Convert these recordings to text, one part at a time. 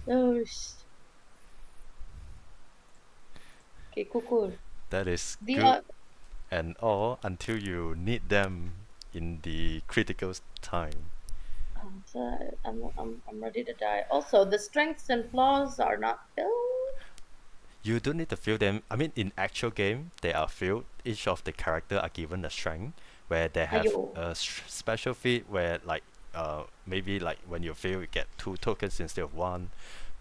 Oh, okay, cool. That is The good and all until you need them in the critical time. so I'm ready to die. Also, the strengths and flaws are not filled. You don't need to fill them. I mean, in actual game, they are filled. Each of the character are given a strength where they have Ayo. a special feat where like maybe like when you fail you get 2 tokens instead of one,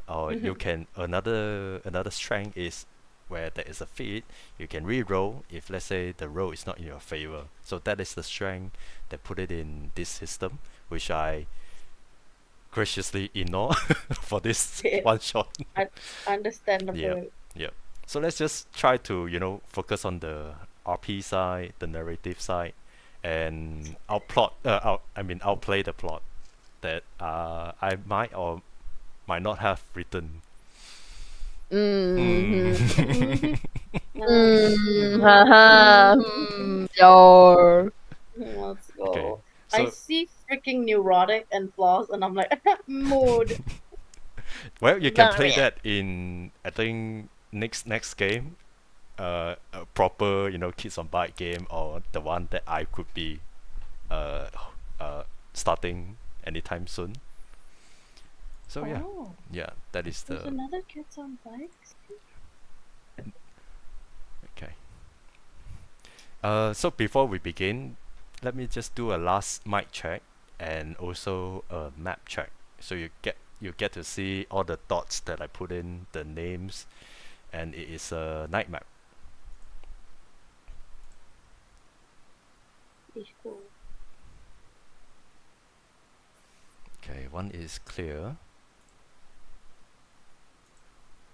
or you Mhm. can another strength is where there is a feat you can re-roll if let's say the roll is not in your favor. So that is the strength that put it in this system, which I graciously ignore for this Yeah, one shot. I Yep, understandable. yep. So let's just try to, focus on the RP side, the narrative side, and I'll play the plot that I might or might not have written. Hmm. Mm-hmm. Haha. Mm. Your. Let's Okay, go. I so see freaking neurotic and flaws, and I'm like, mood. well, you can play Barrier. that in I think next game, a proper kids on bike game or the one that I could be uh starting anytime soon. So yeah, Oh, yeah, that is there's the another kids on bikes. okay. So before we begin, let me just do a last mic check and also a map check. So you get to see all the dots that I put in, the names, and it is a night map. It's cool. Okay, one is clear.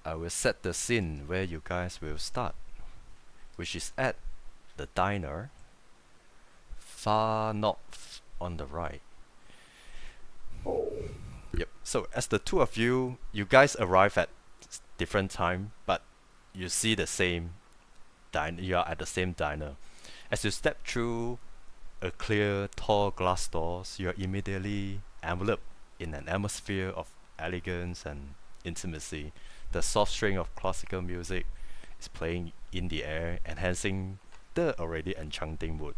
I will set the scene where you guys will start, which is at the diner, far north on the right. Oh, Yep. So as the two of you guys arrive at different time, but you see the same diner. You are at the same diner. As you step through a clear, tall glass doors, you are immediately enveloped in an atmosphere of elegance and intimacy. The soft string of classical music is playing in the air, enhancing the already enchanting mood.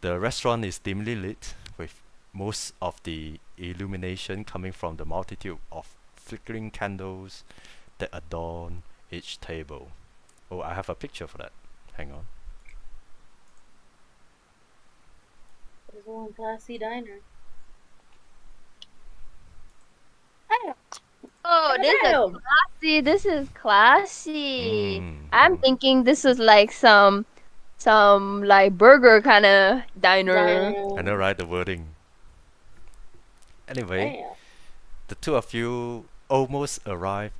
The restaurant is dimly lit, with most of the illumination coming from the multitude of flickering candles that adorn each table. Oh, I have a picture for that. Hang on. there's one classy diner. Damn, Oh, this is damn. classy. This is classy. Mm, I'm thinking this is like some like burger kind of diner. I know, Diner. right? The wording. Anyway, Damn. the two of you almost arrive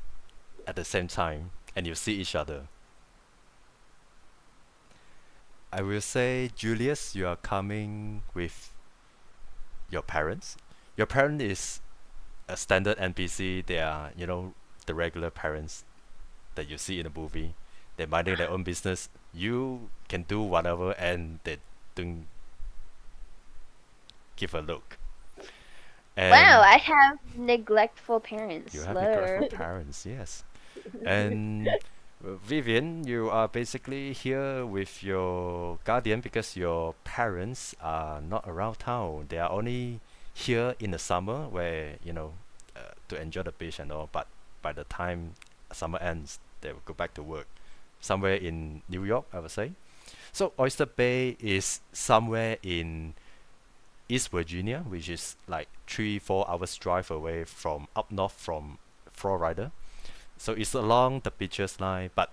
at the same time and you see each other. I will say, Julius, you are coming with your parents. Your parent is a standard NPC. They are, the regular parents that you see in the movie. They're minding their own business. You can do whatever and they don't give a look. Wow, And I have neglectful you parents. have neglectful Love. parents, yes. And Vivian, you are basically here with your guardian because your parents are not around town. They are only here in the summer where, to enjoy the beach and all. But by the time summer ends, they will go back to work. Somewhere in New York, I would say. So Oyster Bay is somewhere in East Virginia, which is like 3-4 hours drive away from up north from Florida. So it's along the beaches line, but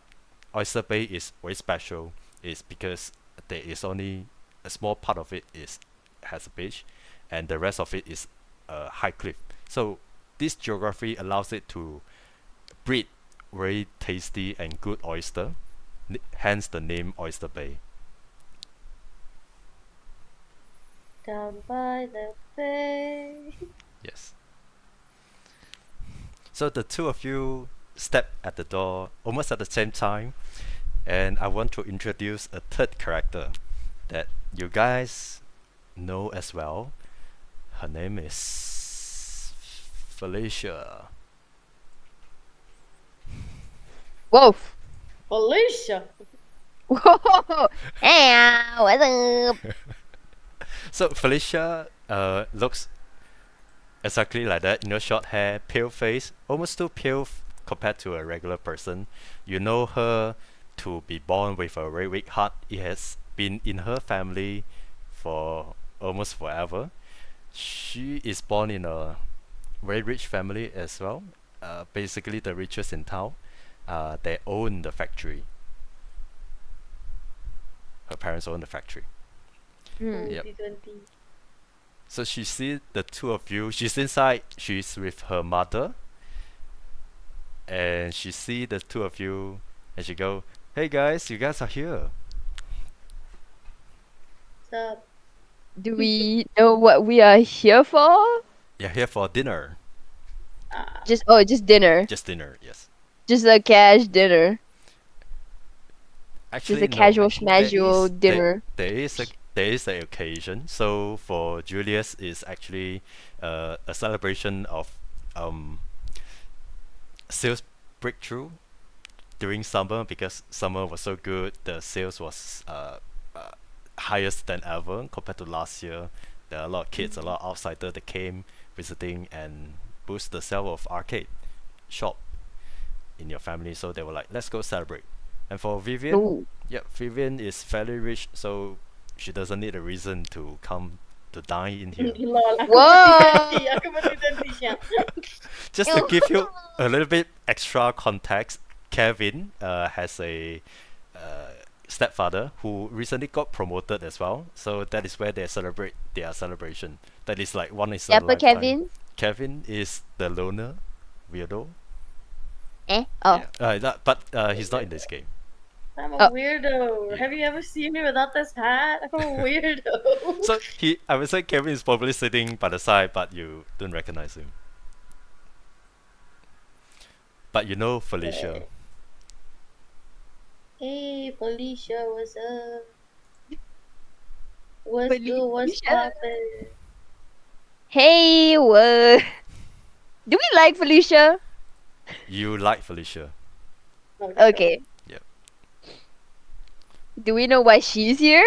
Oyster Bay is very special. Is because there is only a small part of it is has a beach, and the rest of it is a high cliff. So this geography allows it to breed very tasty and good oyster, hence the name Oyster Bay. Down by the bay. Yes. So the two of you step at the door almost at the same time, and I want to introduce a third character that you guys know as well. Her name is Felicia. Whoa. Felicia. Whoa. Hey, what's up? So Felicia looks exactly like that. You know, short hair, pale face, almost too pale compared to a regular person. You know her to be born with a very weak heart. It has been in her family for almost forever. She is born in a very rich family as well. Basically, the richest in town. They own the factory. Her parents own the factory. Hmm. Yep. 2020. So she sees the two of you. She's inside. She's with her mother, and she see the two of you, and she go, "Hey guys, you guys are here. What's up? Do we know what we are here for? You're here for dinner. Just dinner. Just dinner, yes. Just a cash dinner. Just Actually, a no. casual There is schmasual dinner. there is an occasion. So for Julius is actually a celebration of um sales breakthrough during summer because summer was so good. The sales was highest than ever compared to last year. There are a lot of kids, a lot of outsiders that came visiting and boost the sale of arcade shop in your family. So they were like, let's go celebrate. And for Vivian, Ooh. yep, Vivian is fairly rich, so she doesn't need a reason to come to dine in here. Lol, aku Whoa. berhenti, aku berhenti siya. Just to give you a little bit extra context, Kevin has a stepfather who recently got promoted as well. So that is where they celebrate their celebration. That is like one is a Siapa lifetime. Kevin? Kevin is the loner weirdo. Eh? Oh. Yeah. But he's not in this game. I'm a Oh. weirdo. Yeah. Have you ever seen me without this hat? I'm a weirdo. So I would say Kevin is probably sitting by the side, but you don't recognize him. But you know Felicia. Hey, Felicia, what's up? What's good? What's Felicia. poppin'? Hey, what? Do we like Felicia? You like Felicia. Okay. Yep. Do we know why she's here?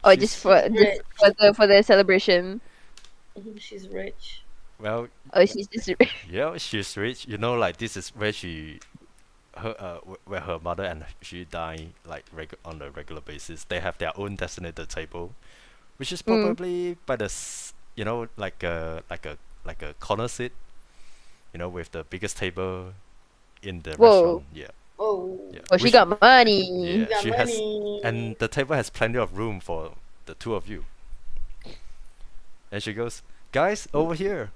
Or She's- just for the celebration? She's rich. Well, Oh, she's just yeah, she's rich. You know, like this is where where her mother and she dine like on a regular basis. They have their own designated table, which is probably by the you know like a corner seat, you know, with the biggest table in the Whoa. restaurant. Yeah. Oh, Yeah. Oh, she Which- got money. Yeah, got she has, money. and the table has plenty of room for the two of you. And she goes, guys, over here.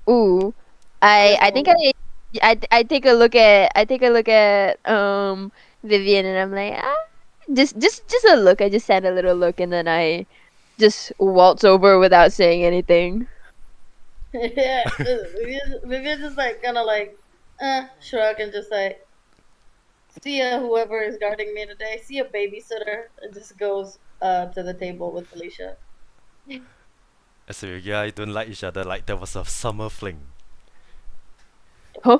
Ooh. I think I take a look at Vivian and I'm like, just a look. I just send a little look and then I just waltz over without saying anything. Yeah, Vivian's just like gonna like shrug and just like see ya whoever is guarding me today. See a babysitter and just goes to the table with Felicia. So you guys don't like each other like there was a summer fling. Huh?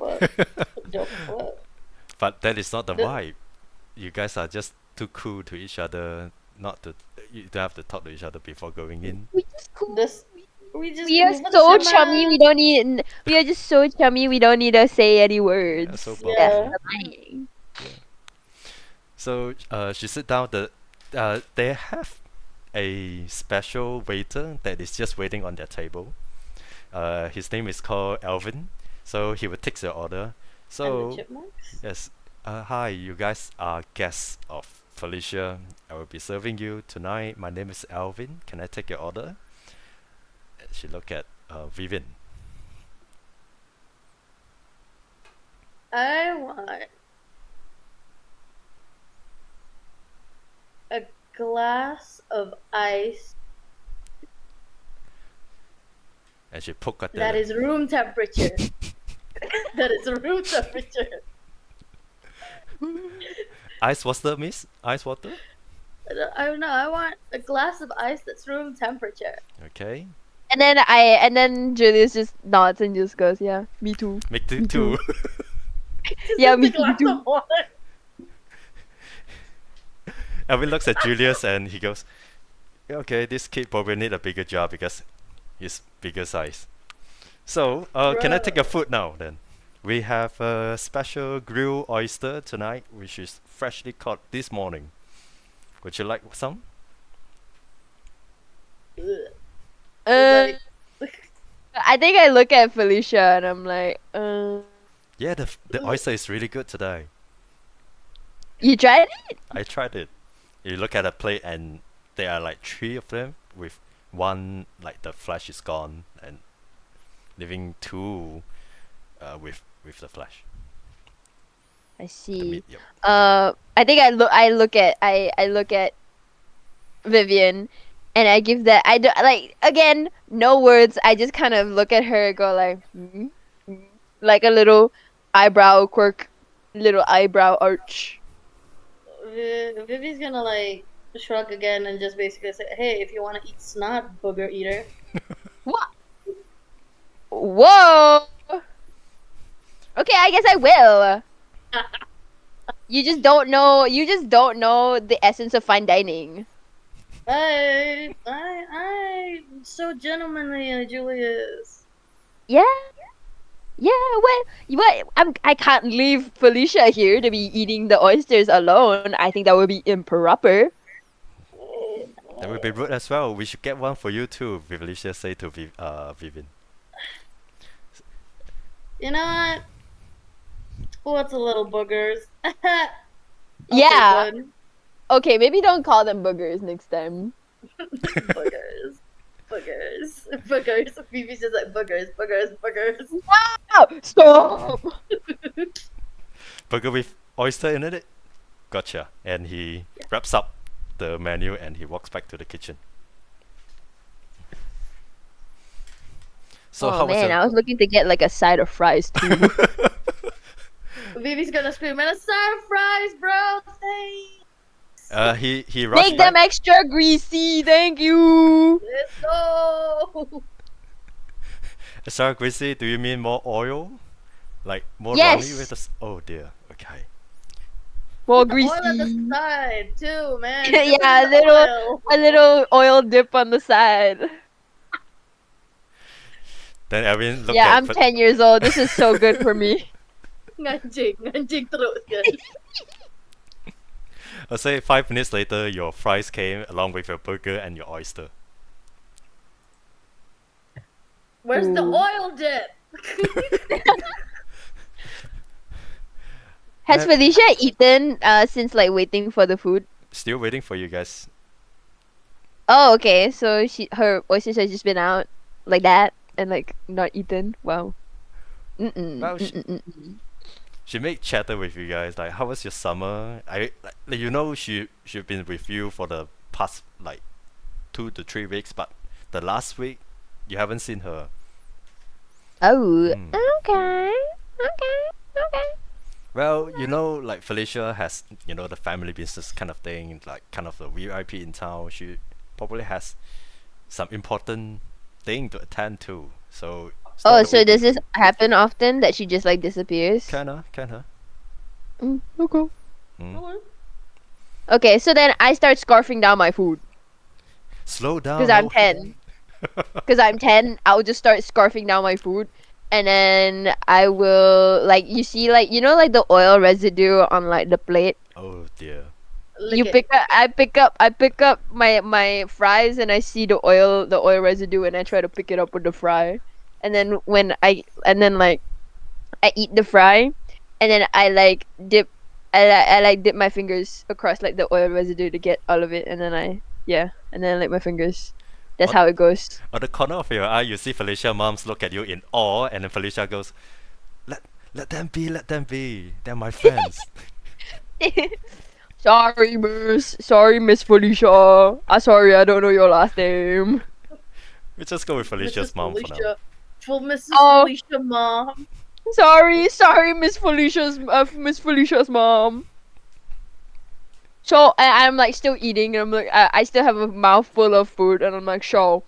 The fuck? But that is not the The- vibe. You guys are just too cool to each other. Not to you don't have to talk to each other before going in. We just cool. This we just We are move on so to chummy. We don't need. We are just so chummy. We don't need to say any words. so That's Yeah. the lying. So she sit down. They have a special waiter that is just waiting on their table. His name is called Alvin. So he will take your order. And So the chipmunks. yes, hi, you guys are guests of Felicia. I will be serving you tonight. My name is Alvin. Can I take your order? And she look at Vivian. I want a glass of ice And she poke at that the is room temperature. That is room temperature. ice water, miss? Ice water? I don't know. I want a glass of ice that's room temperature. Okay. And then Julius just nods and just goes, "Yeah, me too." Make Me it two. Just Yeah, a me glass too. of water. Elvin looks at Julius and he goes, "Yeah, okay, this kid probably need a bigger jar because he's bigger size." So, can I take your Bro. food now then? We have a special grilled oyster tonight, which is freshly caught this morning. Would you like some? Ugh. Uh, Like, I think I look at Felicia and I'm like, Yeah, the oyster is really good today. you tried it? I tried it. You look at a plate and there are like three of them with one like the flesh is gone and leaving two with the flesh. I The see. meat, yep. I think I look at Vivian, and I give that I do like again no words. I just kind of look at her, go like, like a little eyebrow quirk, little eyebrow arch. Vivi's gonna like shrug again and just basically say, "Hey, if you want to eat snot, booger eater." What? Whoa. Okay, I guess I will. You just don't know. You just don't know the essence of fine dining. I'm so gentlemanly, Julius. Yeah. Yeah, I can't leave Felicia here to be eating the oysters alone. I think that would be improper. That would be rude as well. We should get one for you too, Felicia say to Vivian. You know what? What's a little boogers? I'll Yeah. take one. Okay, maybe don't call them boogers next time. Boogers. Boogers. Boogers. Phoebe's just like boogers, boogers, boogers. Wow! Stop! Burger with oyster in it? Gotcha. And he wraps up the menu and he walks back to the kitchen. So Oh how man, was I was looking to get like a side of fries too. Phoebe's gonna scream, and a side of fries, bro. Thanks. he rushed Make them back. extra greasy, thank you. Let's go. Sorry, Gracie, do you mean more oil? Like more Yes. runny with the oh dear. Okay. More Oil at greasy. the side too, man. Yeah, Dip it a in the little- oil. A little oil dip on the side. Then Erin looked Yeah, at I'm 10 years old. This is so good for me. Nganjing terus kan. I'll say 5 minutes later your fries came along with your burger and your oyster. Where's the Ooh. oil dip? Has That- Felicia eaten since like waiting for the food? Still waiting for you guys. Oh, okay. So her oysters has just been out like that and like not eaten. Wow. Well, she made chatter with you guys like how was your summer? Like you know she's been with you for the past like 2 to 3 weeks, but the last week you haven't seen her. Oh. Mm. Okay. Okay. Well, you know, like Felicia has, you know, the family business kind of thing, like kind of the VIP in town. She probably has some important thing to attend to. So. Oh, so does this happen often that she just like disappears? Kinda. Okay. Mm. Okay, so then I start scarfing down my food Slow down. because I'm no- 10. Because I'm 10, I'll just start scarfing down my food. And then I will like you see like you know like the oil residue on like the plate. Oh dear. I pick up my fries and I see the oil residue and I try to pick it up with the fry. And then like I eat the fry and then I like dip dip my fingers across like the oil residue to get all of it and then and then I lick my fingers. That's how it goes. At the corner of your eye, you see Felicia moms look at you in awe, and then Felicia goes, let them be. They're my friends." Sorry, Miss Felicia. Sorry, I don't know your last name. We just go with Felicia's Mrs. mom for now. Felicia. For Mrs. Oh. Felicia, mom. Sorry, Miss Felicia's mom. So I'm like still eating, and I'm like I still have a mouthful of food, and I'm like, so,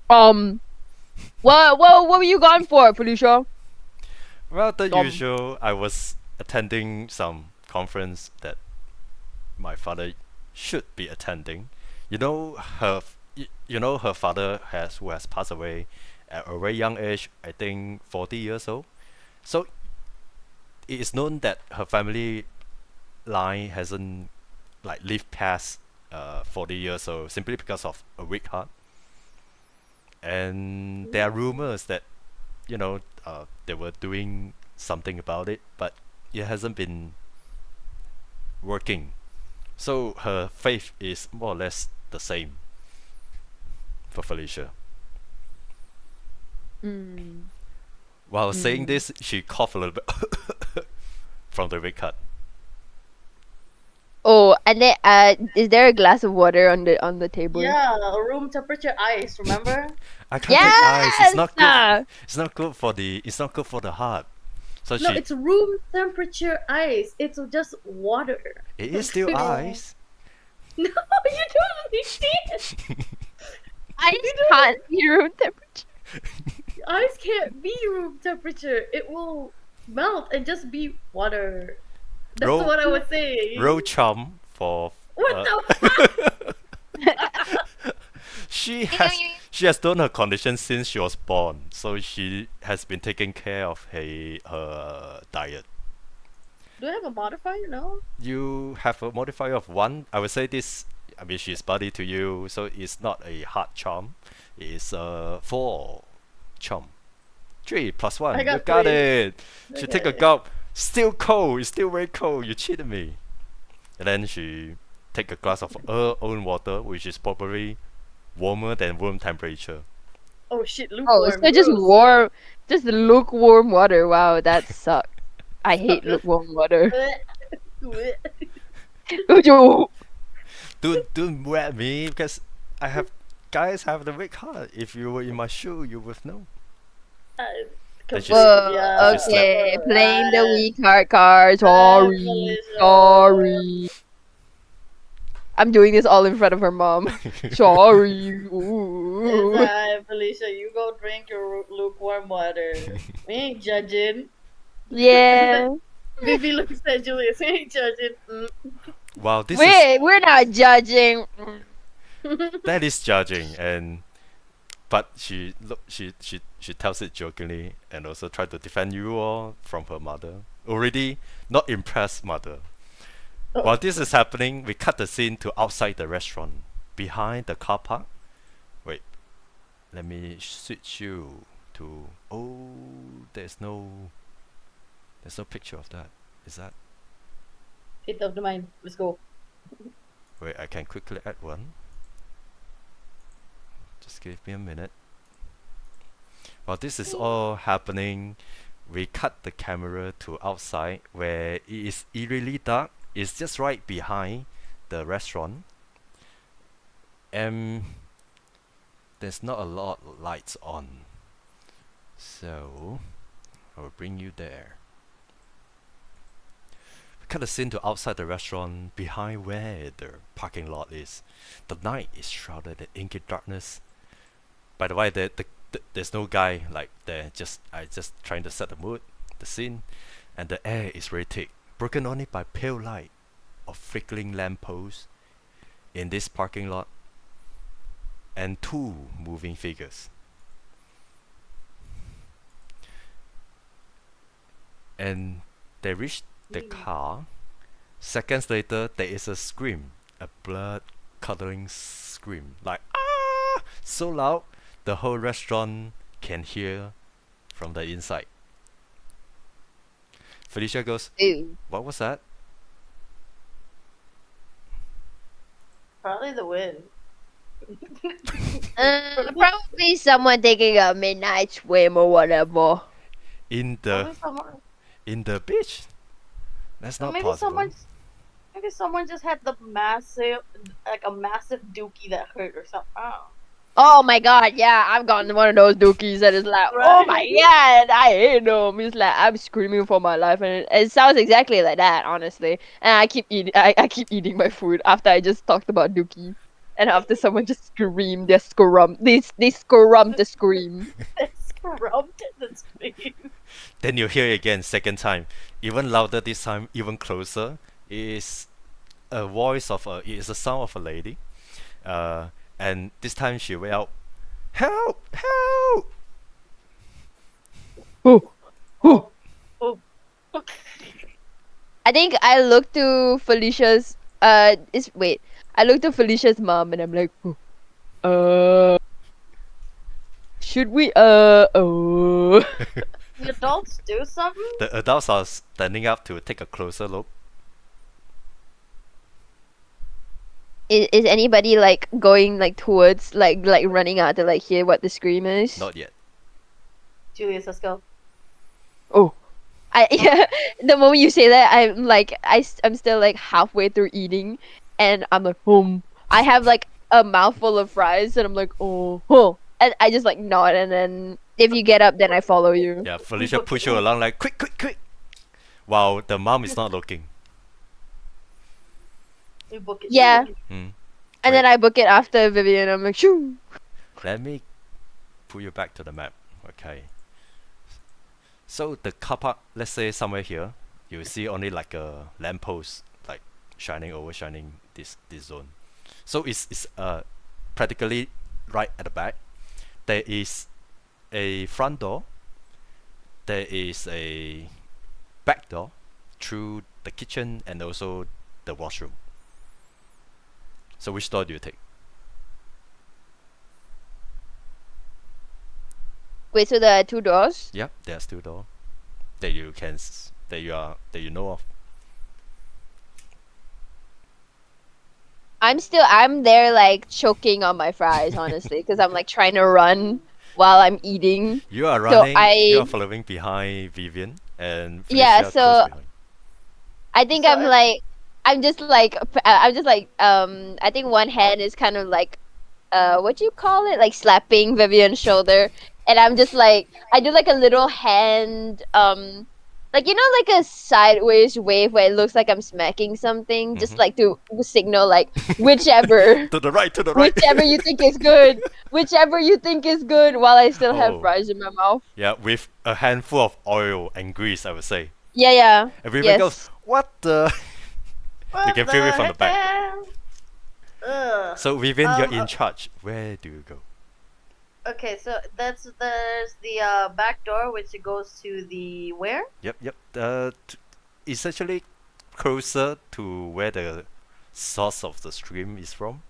what were you gone for, Felicia? Well, the Nom. usual. I was attending some conference that my father should be attending. You know you know her father who has passed away at a very young age. I think 40 years old. So it is known that her family line hasn't like lived past 40 years old simply because of a weak heart. And there are rumors that they were doing something about it, but it hasn't been working. So her faith is more or less the same for Felicia. Mm. While saying Mm. this, she coughed a little bit from the red cut. Oh, and then is there a glass of water on the table? Yeah, room temperature ice. Remember? I can't take ice. It's Yes. not good. It's not good for the. It's not good for the heart. So No, she. it's room temperature ice. It's just water. It is still ice. No, you don't understand. Ice can't be room temperature. Ice can't be room temperature. It will melt and just be water. That's Roll- what I was saying. Row chum for. What uh, the fuck? she has done her condition since she was born, so she has been taking care of her diet. Do I have a modifier? No. You have a modifier of 1. I would say this. I mean, she's buddy to you, so it's not a hard charm. It's 4 charm. 3 plus 1. I You got got 3. it. She take a Okay. gulp. Still cold. It's still very cold. You cheated me. And then she take a glass of her own water, which is probably warmer than room temperature. Oh shit, Oh, lukewarm. so just gross. warm, just lukewarm water. Wow, that sucks. I hate lukewarm water. Ooh. Don't wet me because I have guys have the weak heart. If you were in my shoe, you would know. Then she Whoa, Yeah. she slept. okay, playing the weak heart card. Sorry, Felicia. sorry. I'm doing this all in front of her mom. Sorry. Ooh. It's alright, Felicia. You go drink your lukewarm water. We ain't judging. Yeah. Vivi looks at Julius. We ain't judging. Wow, this We're not judging. that is judging, and but she tells it jokingly and also try to defend you all from her mother. Already not impressed mother. While this is happening, we cut the scene to outside the restaurant, behind the car park. Wait, let me switch you to. Oh, there's no picture of that. Is that? Hit of the mind. Let's go. Wait, I can quickly add one. Just give me a minute. While this is all happening, we cut the camera to outside where it is eerily dark. It's just right behind the restaurant. And there's not a lot of lights on. So I will bring you there. We cut the scene to outside the restaurant behind where the parking lot is. The night is shrouded in inky darkness. By the way, there's no guy like there. I just trying to set the mood, the scene, and the air is very thick, broken only by pale light of flickering lampposts in this parking lot, and 2 moving figures. And they reach the car. Seconds later, there is a scream, a blood-curdling scream, like ah, so loud the whole restaurant can hear from the inside. Felicia goes, Ew. "What was that?" Probably the wind. Probably someone taking a midnight swim or whatever. In Probably the someone. beach? That's not Maybe possible. someone just had a massive dookie that hurt or something. Oh. Oh my god, yeah, I've gotten one of those dookies that is like, oh my Right. god, I hate them. It's like I'm screaming for my life, and it sounds exactly like that, honestly. And I keep eating, I keep eating my food after I just talked about dookie, and after someone just screamed, they scrumped the scream. Scrumped the scream. Then you hear it again, second time, even louder this time, even closer. Is a voice of a, it is a sound of a lady, and this time she will out, help, help. Oh, oh. Oh, oh. I think I looked to Felicia's I looked to Felicia's mom and I'm like, should we The adults do something? The adults are standing up to take a closer look. is anybody like going like towards like running out to like hear what the scream is? Not yet. Julius, let's go. Oh. Yeah, the moment you say that, I'm like, I'm still like halfway through eating, and I'm like, I have like a mouthful of fries, and I'm like, oh, and I just like nod, and then if you get up, then I follow you. Yeah, Felicia push you along like quick, quick, quick, while the mom is not looking. We book it. Yeah, Hmm. and then I book it after Vivian. I'm like, shoo. Let me pull you back to the map. Okay. So the car park, let's say somewhere here, you will see only like a lamppost, like overshining this zone. So it's practically right at the back. There is a front door. There is a back door through the kitchen and also the washroom. So which door do you take? Wait, so there are two doors? Yeah, there's two doors that you can that you know of. I'm there like choking on my fries, honestly, because I'm like trying to run while I'm eating. You are So running. You are following behind Vivian and Yeah, Felicia so close behind. I think So I'm like, I think one hand is kind of like, what do you call it? Like slapping Vivian's shoulder, and I'm just like, I do like a little hand, like like a sideways wave where it looks like I'm smacking something, just Mhm. like to signal like whichever, To the right, to the right. whichever you think is good, whichever you think is good, while I still have Oh. fries in my mouth. Yeah, with a handful of oil and grease, I would say. Yeah, yeah. And Vivian goes, Yes. what the? You can feel it from the back. hell? Ugh. So Vivian, you're in uh, charge. Where do you go? Okay, so there's the back door which goes to the where? Yep, yep. Essentially closer to where the source of the stream is from.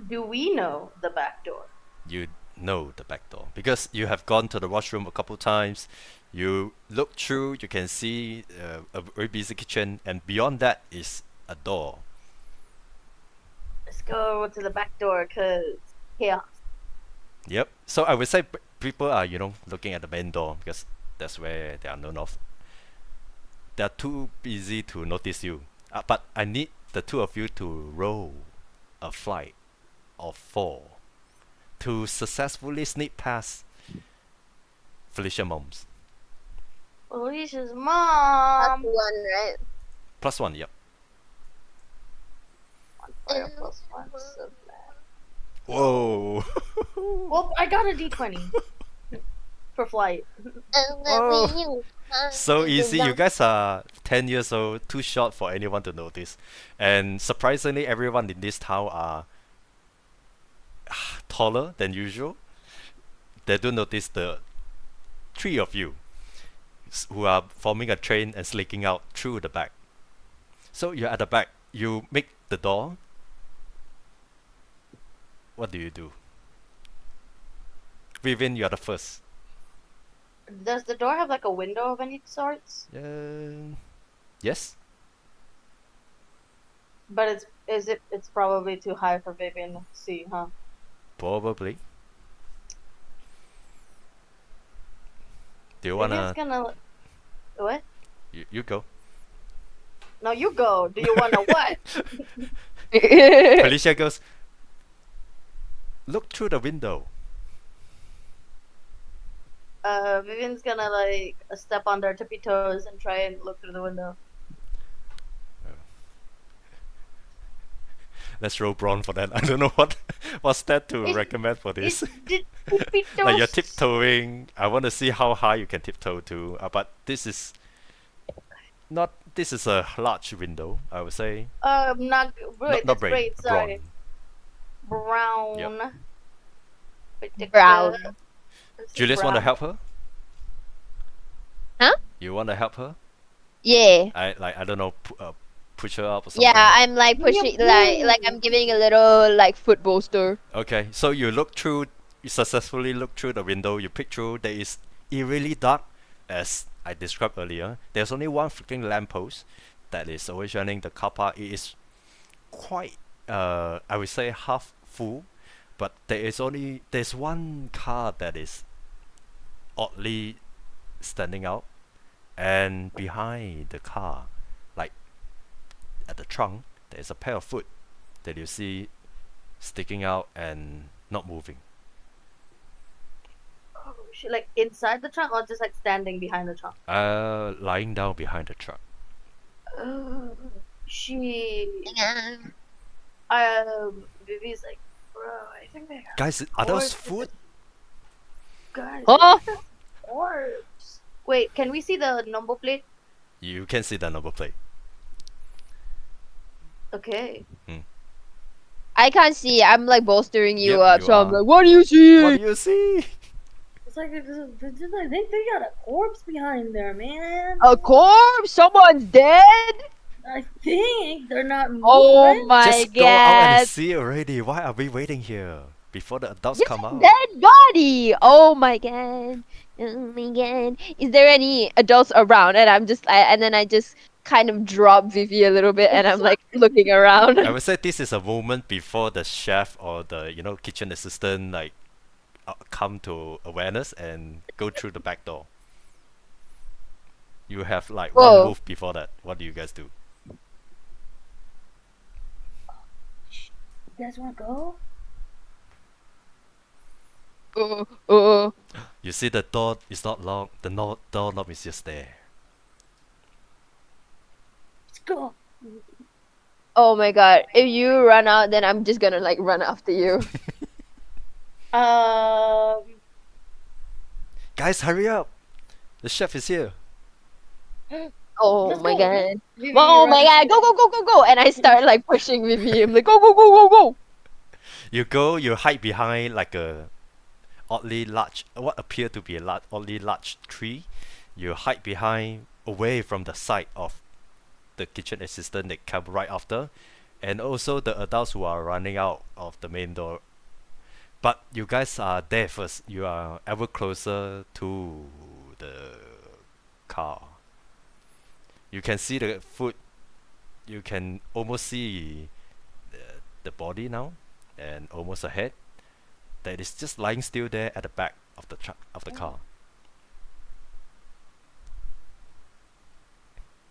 Do we know the back door? You know the back door because you have gone to the washroom a couple times. You look through, you can see a very busy kitchen, and beyond that is a door. Let's go to the back door, cause chaos. Yep. So I would say people are looking at the main door because that's where they are known of. They are too busy to notice you. But I need the two of you to roll a flight of 4 to successfully sneak past Felicia Moms. Felicia's That's mom. one, right? +1, yep. Fire plus one, so bad. Whoa. Well, I got a D20 for flight. Oh. So easy. You guys are 10 years old, too short for anyone to notice. And surprisingly, everyone in this town are taller than usual. They do notice the 3 of you who are forming a train and sneaking out through the back. So you're at the back. You make the door. What do you do? Vivian, you are the first. Does the door have like a window of any sorts? Yes. But it's probably too high for Vivian to see, huh? Probably. Do you Vivian's wanna? gonna what? You go. No, you go. Do you wanna what? Felicia goes. Look through the window. Vivian's gonna like step on their tippy toes and try and look through the window. Let's roll brawn for that. I don't know what's that to It- recommend for this. It could be Like you're those- tiptoeing. I want to see how high you can tiptoe to. But this is not. This is a large window. I would say. Not Not wait, that's brain. great. Sorry, Brawn. brown. Brown. Julius want to help her? Huh? You want to help her? Yeah. I don't know. Push her up or something. Yeah, I'm like pushing, like I'm giving a little like foot bolster. Okay, so you look through. You successfully look through the window. You peek through. There is eerily dark, as I described earlier. There's only one freaking lamppost that is overshining the car park. It is quite, I would say half full, but there's one car that is oddly standing out, and behind the car, like at the trunk, there's a pair of foot that you see sticking out and not moving. Oh, she like inside the trunk or just like standing behind the trunk? Lying down behind the truck. She Vivi's like, bro, I think they have Guys, are those Orbs. foot? guys. Oh, Orbs. Wait, can we see the number plate? You can see the number plate. Okay. I can't see. I'm like bolstering you Yep, up, you so I'm are. like, what do you see? What do you see? It's like I think they got a corpse behind there, man. A corpse? Someone's dead? I think they're not moving. Oh my Just go out god. and see already. Why are we waiting here before the adults Just come a out? dead body. Oh my god. Oh my god. Is there any adults around? And and then I just kind of drop Vivi a little bit, and I'm like looking around. I would say this is a moment before the chef or the kitchen assistant like come to awareness and go through the back door. You have like Whoa. one move before that. What do you guys do? You guys want to go? Oh. You see the door is not locked. The door knob is just there. Let's go. Oh my god. If you run out, then I'm just gonna like run after you. Guys, hurry up! The chef is here. Oh Let's my go. god. Vivi, Oh run. my god. Go, go, go, go, go. And I start like pushing Vivi. I'm like, go, go, go, go, go. You go. You hide behind like a oddly large, what appear to be a oddly large tree. You hide behind, away from the sight of the kitchen assistant that come right after, and also the adults who are running out of the main door. But you guys are there first. You are ever closer to the car. You can see the foot. You can almost see the body now, and almost a head that is just lying still there at the back of the car.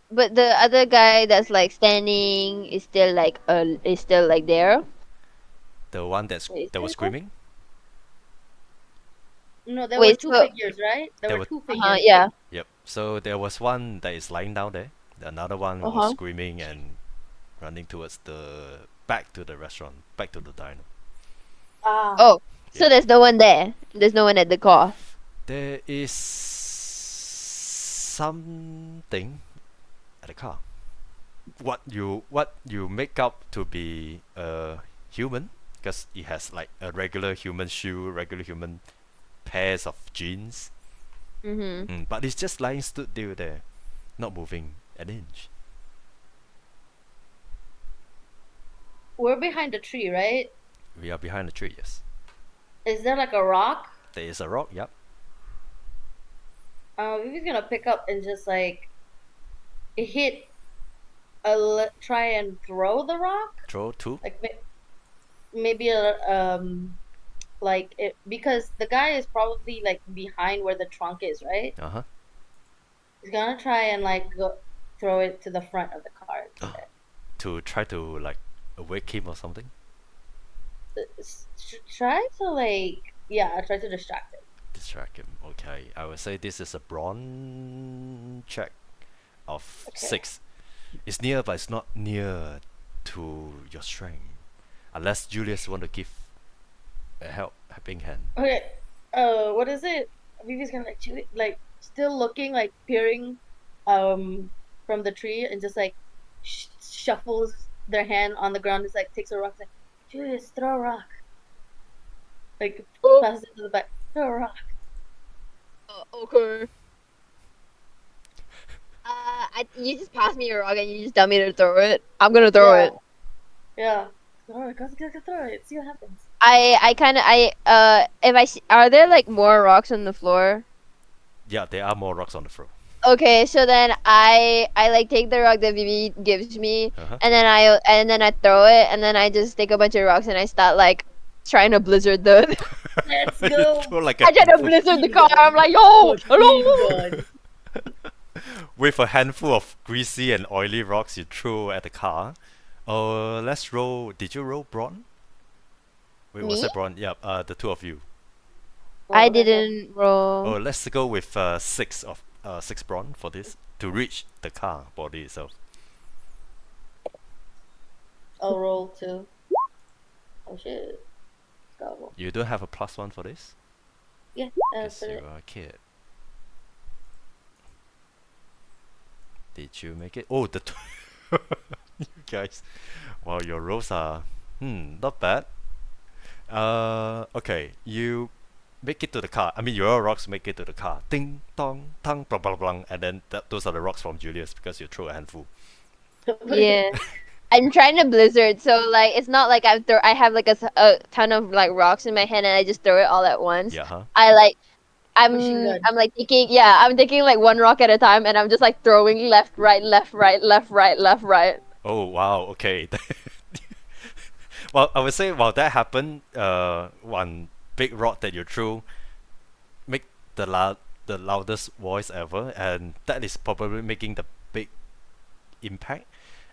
But the other guy that's like standing is still like there. The one Wait, that was is that- screaming. No, there Wait, were two so- figures, right? There There were were- two figures. Yeah. Yep. So there was one that is lying down there. Another one was Uh-huh. screaming and running towards back to the restaurant, back to the diner. Ah. Oh, so Yeah. there's no one there. There's no one at the car. There is something at the car. What you make up to be a human, because it has like a regular human shoe, regular human pairs of jeans. Mm-hmm. But it's just lying stood still there, not moving an inch. We're behind a tree, right? We are behind the tree, yes. Is there like a rock? There is a rock, yep. Vivi's gonna pick up and just like hit try and throw the rock. Throw two. Like maybe like it, because the guy is probably like behind where the trunk is, right? Uh-huh. He's gonna try and like throw it to the front of the car. instead. To try to like awake him or something. Try to like try to distract him. Distract him. Okay. I would say this is a brawn check of Okay. 6. It's near, but it's not near to your strength. Unless Julius want to give a helping hand. Okay. What is it? Vivi's gonna like chew it, like still looking, like peering, from the tree, and just like shuffles their hand on the ground. Just like takes a rock, like Julius, throw a rock. Like Oh, passes it to the back. Throw a rock. okay. You just pass me a rock and you just tell me to throw it. I'm gonna throw Yeah. it. Yeah. Throw it. Go throw it. See what happens. If I see, are there like more rocks on the floor? Yeah, there are more rocks on the floor. Okay, so then I like take the rock that Vivi gives me, Uh-huh. and then I throw it, and then I just take a bunch of rocks and I start like trying to blizzard the. Let's You go. throw like I try to handful- blizzard the car. I'm like, yo, hello. God. with a handful of greasy and oily rocks you throw at the car. Let's roll. Did you roll brawn? Wait, was Me? it brawn? Yeah, the two of you. I didn't Oh, roll. let's go with six brawn for this to reach the car body itself. I'll roll too. Oh shit. Go. You don't have a +1 for this? Yeah. Because Put you it. are a kid. Did you make it? Oh, you guys. Wow, your rolls are not bad. Okay, you make it to the car. I mean, your rocks make it to the car. Ding dong tang blah blah blah, and then those are the rocks from Julius because you throw a handful. Yeah. I'm trying to blizzard, so like it's not like I have like a ton of like rocks in my hand and I just throw it all at once. Yeah, huh? I like Machine gun. I'm like I'm taking like one rock at a time and I'm just like throwing left, right, left, right, left, right, left, right. Oh wow, okay. Well, I would say while that happened, one big rock that you threw make the loudest voice ever, and that is probably making the big impact.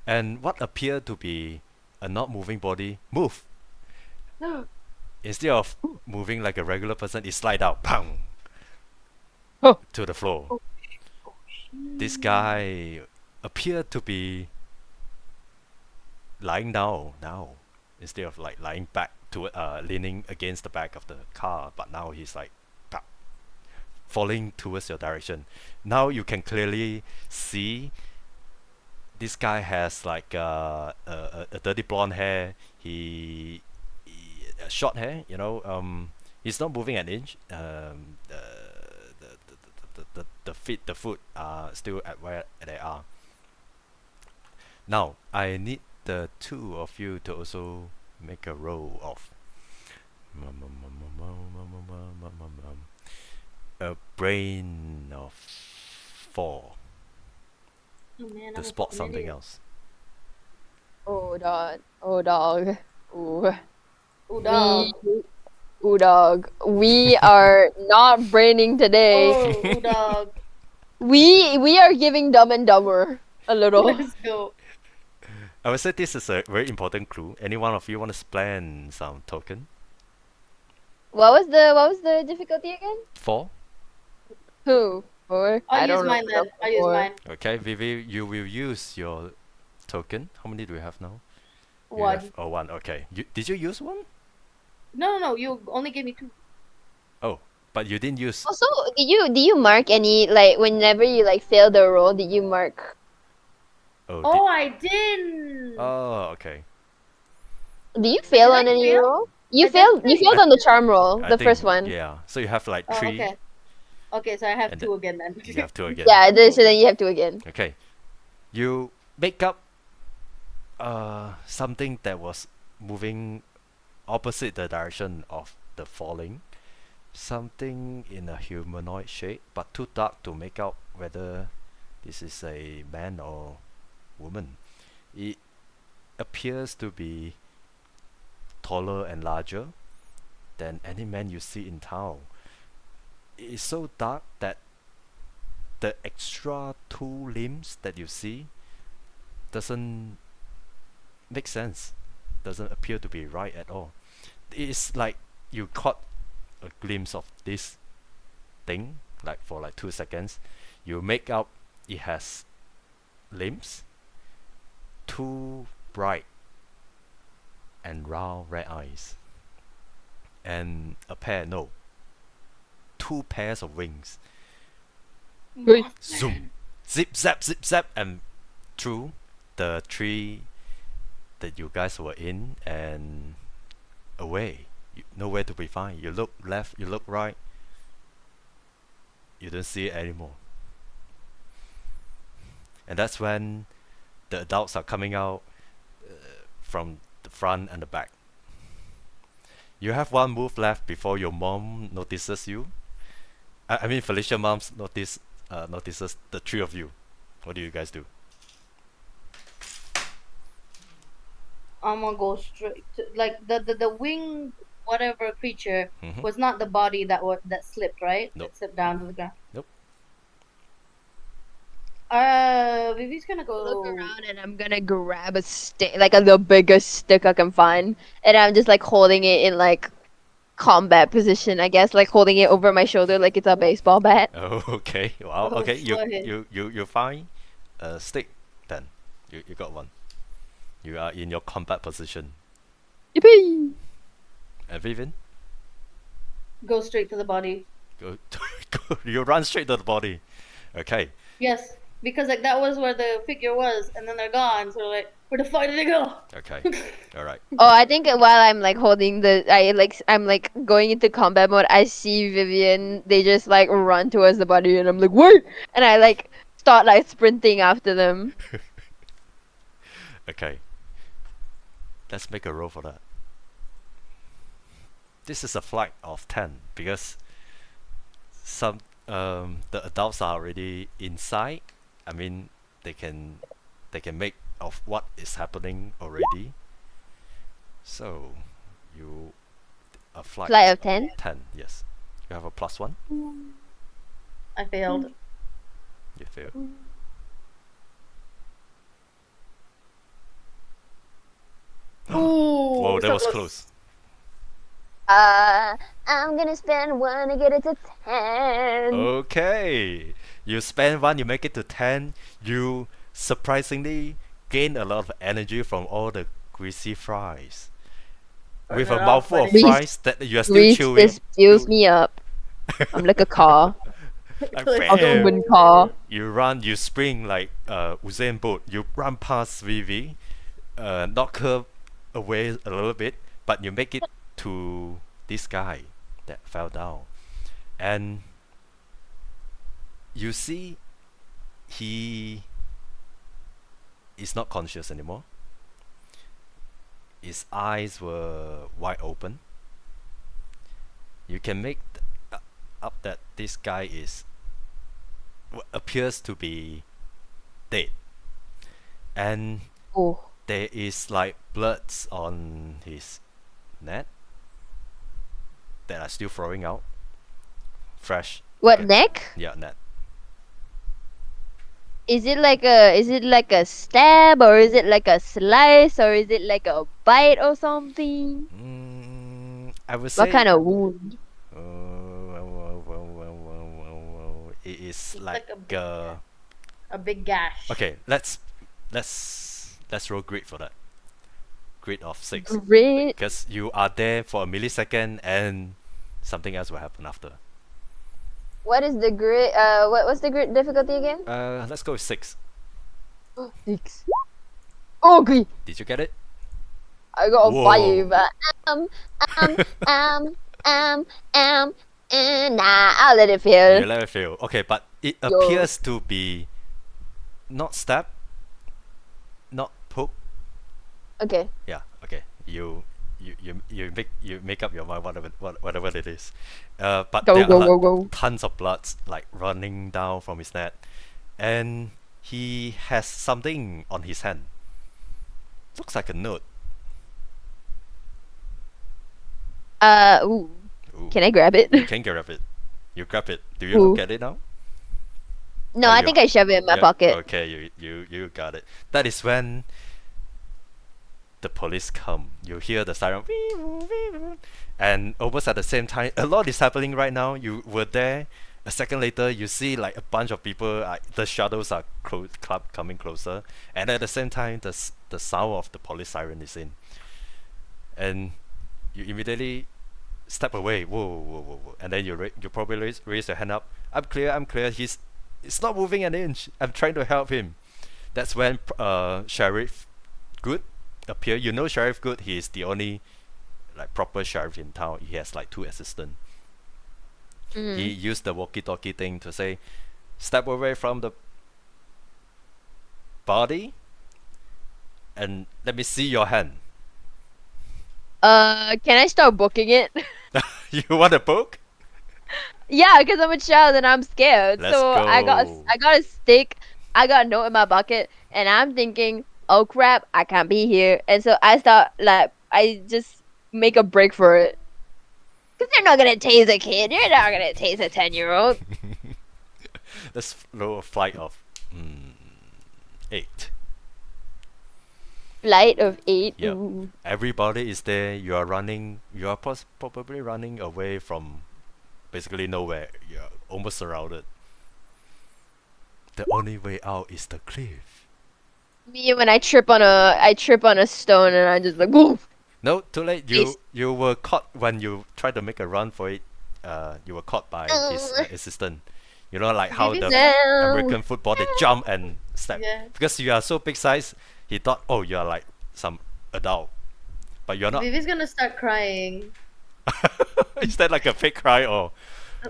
And what appeared to be a not moving body move. Instead of moving like a regular person, it slide out, bang, Oh. to the floor. This guy appeared to be lying down now, instead of like lying back to leaning against the back of the car. But now he's like falling towards your direction. Now you can clearly see this guy has like a dirty blonde hair. He short hair, he's not moving an inch. The foot are still at where they are. Now I need the two of you to also make a roll of a brain of 4 Oh man, to I'm a spot fucking something idiot. else. Oh dog. Oh dog. Ooh. Ooh, dog. Ooh dog. We are not braining today. Oh, ooh, dog. We are giving Dumb and Dumber a little. Let's go. I would say this is a very important clue. Any one of you want to spend some token? What was the difficulty again? 4. Who? Or I I'll use don't mine then. I'll use Or- mine. Okay, Vivi, you will use your token. How many do we have now? You One. have, oh, 1. Okay. Did you use one? No. You only gave me 2. Oh, but you didn't use. Also, do you mark any like whenever you like fail the roll? Did you mark? Oh, Oh, I didn't. oh, okay. Do you fail Did I on any fail? roll? You I failed. did You fail. failed on the charm roll, I the think, first one. Yeah. So you have like Oh, 3. okay. Okay, so I have And 2 again then. You have 2 again. Yeah. So then you have to again. Okay. You make up something that was moving opposite the direction of the falling. Something in a humanoid shape, but too dark to make out whether this is a man or woman. It appears to be taller and larger than any man you see in town. It is so dark that the extra 2 limbs that you see doesn't make sense, doesn't appear to be right at all. It's like you caught a glimpse of this thing like for like 2 seconds. You make out it has limbs, 2 bright and round red eyes, and two pairs of wings. Wait. Zoom, zip zap, and through the tree that you guys were in and away. Nowhere to be found. You look left, you look right, you don't see it anymore. And that's when the adults are coming out from the front and the back. You have one move left before your mom notices you. I mean, Felicia mom's notices the three of you. What do you guys do? I'm gonna go straight to like the wing whatever creature Mhm. was not the body that slipped, right? Nope. That slipped down to the ground. Nope. Vivi's gonna go Look around and I'm gonna grab a stick, like the biggest stick I can find, and I'm just like holding it in like combat position, I guess, like holding it over my shoulder like it's a baseball bat. Oh, okay. Wow. Oh, Okay. You boy. you find a stick. Then you got one. You are in your combat position. Yippee! And Vivian, go straight to the body. go, go. You run straight to the body. Okay. Yes, because like that was where the figure was, and then they're gone. So like, where the fuck did they go? Okay. All right. Oh, I think while I'm like holding I'm like going into combat mode, I see Vivian. They just like run towards the body, and I'm like, wait! And I like start like sprinting after them. Okay. Let's make a roll for that. This is a flag of 10 because the adults are already inside. I mean, they can make of what is happening already. So you a flag Flight of 10. 10, yes. You have a +1. I failed. You fail. Ooh, Whoa, that so was close. I'm gonna spend 1 to get it to 10. Okay. You spend 1, you make it to 10. You surprisingly gain a lot of energy from all the greasy fries. With a Turn it off, mouthful of buddy. fries that you are still Reese chewing. just fuels me up. I'm like a car, Like, Click. a bam. human car. You run, you spring like Usain Bolt. You run past Vivi, knock her away a little bit, but you make it to this guy that fell down. And you see he is not conscious anymore. His eyes were wide open. You can make up that this guy appears to be dead, and Oh, there is like bloods on his net that are still throwing out fresh. what Okay. neck? Yeah, net. Is it like a stab, or is it like a slice, or is it like a bite or something? I would say What kind of wound? it is It's like like a a big gash. okay. Let's roll grit for that. Grit of 6 Grit. because you are there for a millisecond and something else will happen after. What is the grit? What's the grit difficulty again? Let's go with 6. 6. Okay, Did you get it? I got a Whoa. 5. Nah, I'll let it You fail. let it fail. Okay, but it Yo. appears to be not stab, not poke. Okay. Yeah. Okay. You make up your mind whatever it is. But Go, there go, are go, go. tons of blood like running down from his neck, and he has something on his hand. Looks like a note. Ooh. Ooh, Can I grab it? you can grab it. You grab it. Do you Ooh. look at it now? No, Oh, I you- think I shove it in my Yeah, pocket. Okay, you got it. That is when the police come. You hear the siren, and almost at the same time, a lot is happening right now. You were there. A second later, you see like a bunch of people. The shadows are coming closer, and at the same time, the sound of the police siren is in. and you immediately step away. Whoa, whoa, whoa, whoa. And then you probably raise your hand up. I'm clear. I'm clear. It's not moving an inch. I'm trying to help him. That's when Sheriff Good appear. You know Sheriff Good. He is the only like proper sheriff in town. He has like 2 assistants. He used the walkie-talkie thing to say, "Step away from the body, and let me see your hand." Can I start booking it? You want a poke? Yeah, because I'm a child and I'm scared. Let's So go. I got a stick, I got a note in my bucket, and I'm thinking, oh crap, I can't be here. And so I just make a break for it. Because they're not gonna tase a kid. They're not gonna tase a 10-year-old. Let's roll a flight of 8. Flight of 8. Yep. Ooh. Everybody is there. You are running. You are probably running away from basically nowhere. You're almost surrounded. The only way out is the cliff. Me when I trip on a stone and I just like woof. No, too late. Please. You were caught when you tried to make a run for it. You were caught by his assistant. You know, like how the No. American football they jump and step. Yeah. Because you are so big size, he thought, oh, you are like some adult, but you're not. Vivi's gonna start crying. Is that like a fake cry or?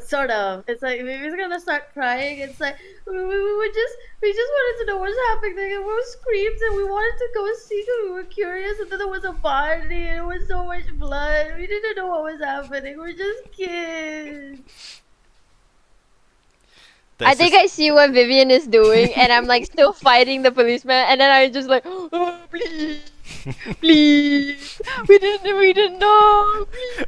Sort of. It's like Vivi's gonna start crying. It's like we just wanted to know what's happening, and we screamed and we wanted to go see because we were curious, and then there was a party and there was so much blood. We didn't know what was happening. We're just kids. The I think I see what Vivian is doing, and I'm like still fighting the policeman, and then I just like, oh, please, please, we didn't know. Please.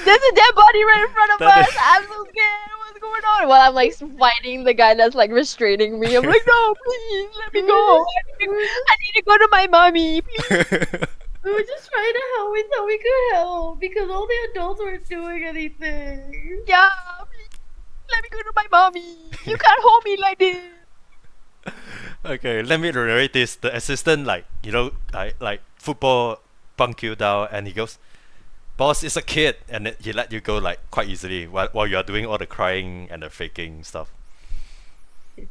There's a dead body right in front of That us. is- I'm so scared. What's going on? While I'm like fighting the guy that's like restraining me. I'm like, no, please, let me go. I need to go to my mommy, please. We were just trying to help. We thought we could help because all the adults weren't doing anything. Yeah, please, let me go to my mommy. You can't hold me like this. Okay, let me narrate this. The assistant, like, like football bunk you down, and he goes, "Boss is a kid," and then he let you go like quite easily while you are doing all the crying and the faking stuff.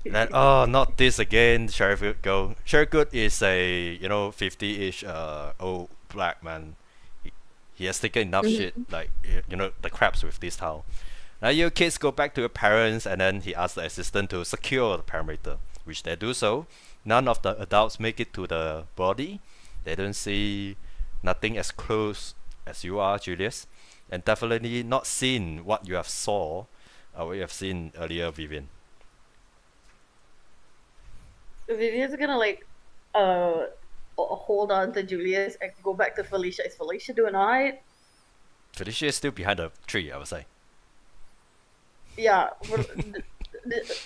And then, oh, not this again. Sheriff Good go. Sheriff Good is a 50-ish old black man. He has taken enough shit, like the craps with this town. Now you kids go back to your parents, and then he asks the assistant to secure the perimeter, which they do so. None of the adults make it to the body. They don't see nothing as close as you are, Julius, and definitely not seen what you have saw, what you have seen earlier, Vivian. Vivian's gonna like hold on to Julius and go back to Felicia. Is Felicia doing alright? Felicia is still behind the tree, I would say. Yeah.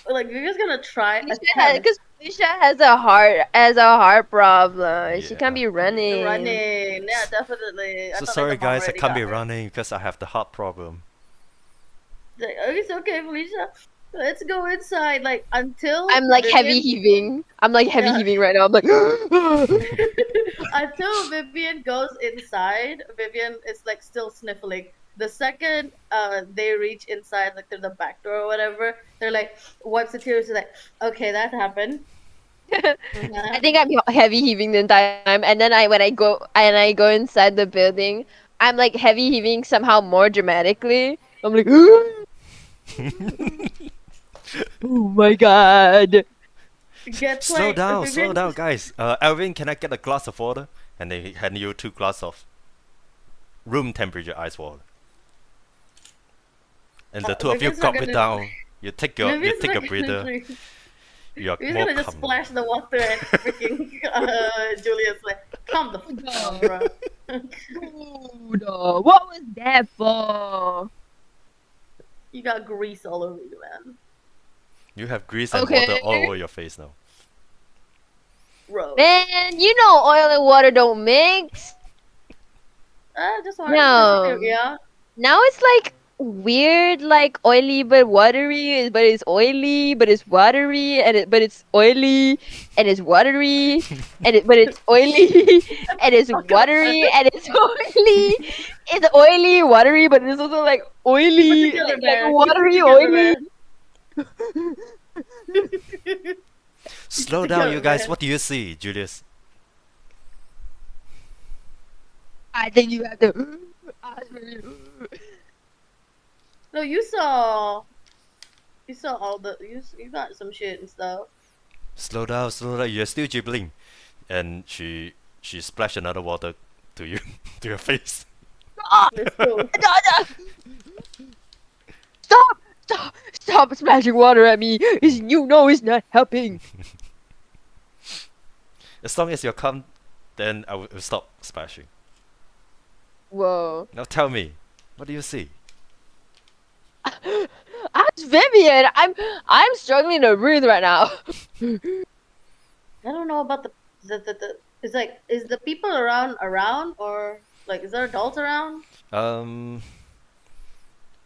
Like Vivian's gonna try. Because Felicia has a heart problem. She Yeah. can't be running. Running. Yeah, definitely. So sorry guys, I can't be running because I have the heart problem. Like, oh, it's okay, Felicia. Let's go inside. Like until I'm like heavy Vivian- heaving. I'm like heavy Yeah. heaving right now. I'm like. Until Vivian goes inside, Vivian is like still sniffling. The second they reach inside, like through the back door or whatever, they're like wipes the tears. Like, okay, that happened. I think I'm heavy heaving the entire time, and then when I go inside the building, I'm like heavy heaving somehow more dramatically. I'm like, oh my god! Gets Slow like, down, Vivian- guys. Alvin, can I get a glass of water? And they hand you 2 glasses of room temperature ice water. And the two of you Vivian's not gulp it gonna- down. You take a Vivian's breather. not gonna- You're He's more gonna just calm. splash the water at freaking Julius. Like, calm the fuck down, bro. Dude, what was that for? You got grease all over you, man. You have grease and Okay. water all over your face now. Bro. Man, you know oil and water don't mix. Just wanted No. to yeah. Now it's like weird, like oily but watery, but it's oily, but it's watery, but it's oily, and it's watery, but it's oily, and it's Oh, God. watery, and it's oily. It's oily, watery, but it's also like Keep it oily, together, like man. Keep it watery, together, oily. man. Keep it Slow down, you together, guys. man. What do you see, Julius? I think you have to. No, you saw all the you got some shit and stuff. Slow down, slow down. You're still dribbling. And she splashed another water to you, to your face. Ah! Let's go. Stop! Stop! Stop splashing water at me! You know it's not helping. As long as you're calm, then I will stop splashing. Whoa. Now tell me, what do you see? Ask Vivian. I'm struggling to breathe right now. I don't know about the it's like is the people around or like is there adults around? Um,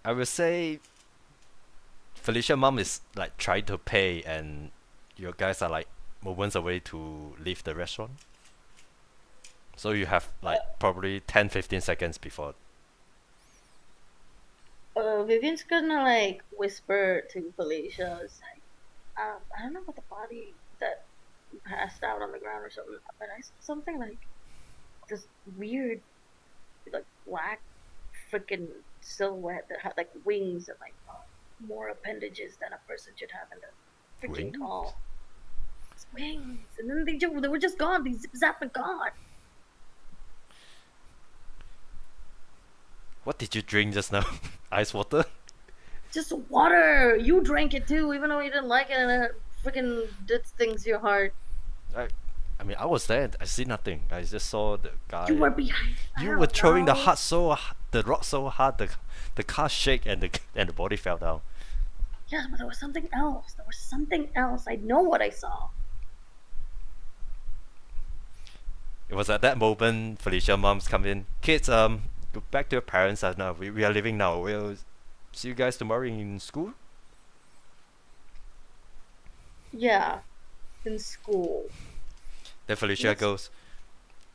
I would say Felicia mom is like trying to pay, and you guys are like moments away to leave the restaurant. So you have like probably 10-15 seconds before. Vivian's gonna like whisper to Felicia, it's like, I don't know about the body that passed out on the ground or something, but I saw something like this weird, like black freaking silhouette that had like wings and like more appendages than a person should have, and they're freaking Wings? tall. It's wings, and then they were just gone. They zip zap and gone. What did you drink just now? Ice water? Just water. You drank it too, even though you didn't like it, and it freaking did things to your heart. I mean, I was there. I see nothing. I just saw the guy. You were behind. I You don't were throwing the know. hard the rock so hard, the car shake and the body fell down. Yes, but there was something else. There was something else. I know what I saw. It was at that moment Felicia mom's come in. Kids, go back to your parents now. We are leaving now. We'll see you guys tomorrow in school. Yeah, in school. Then Felicia Yes. goes,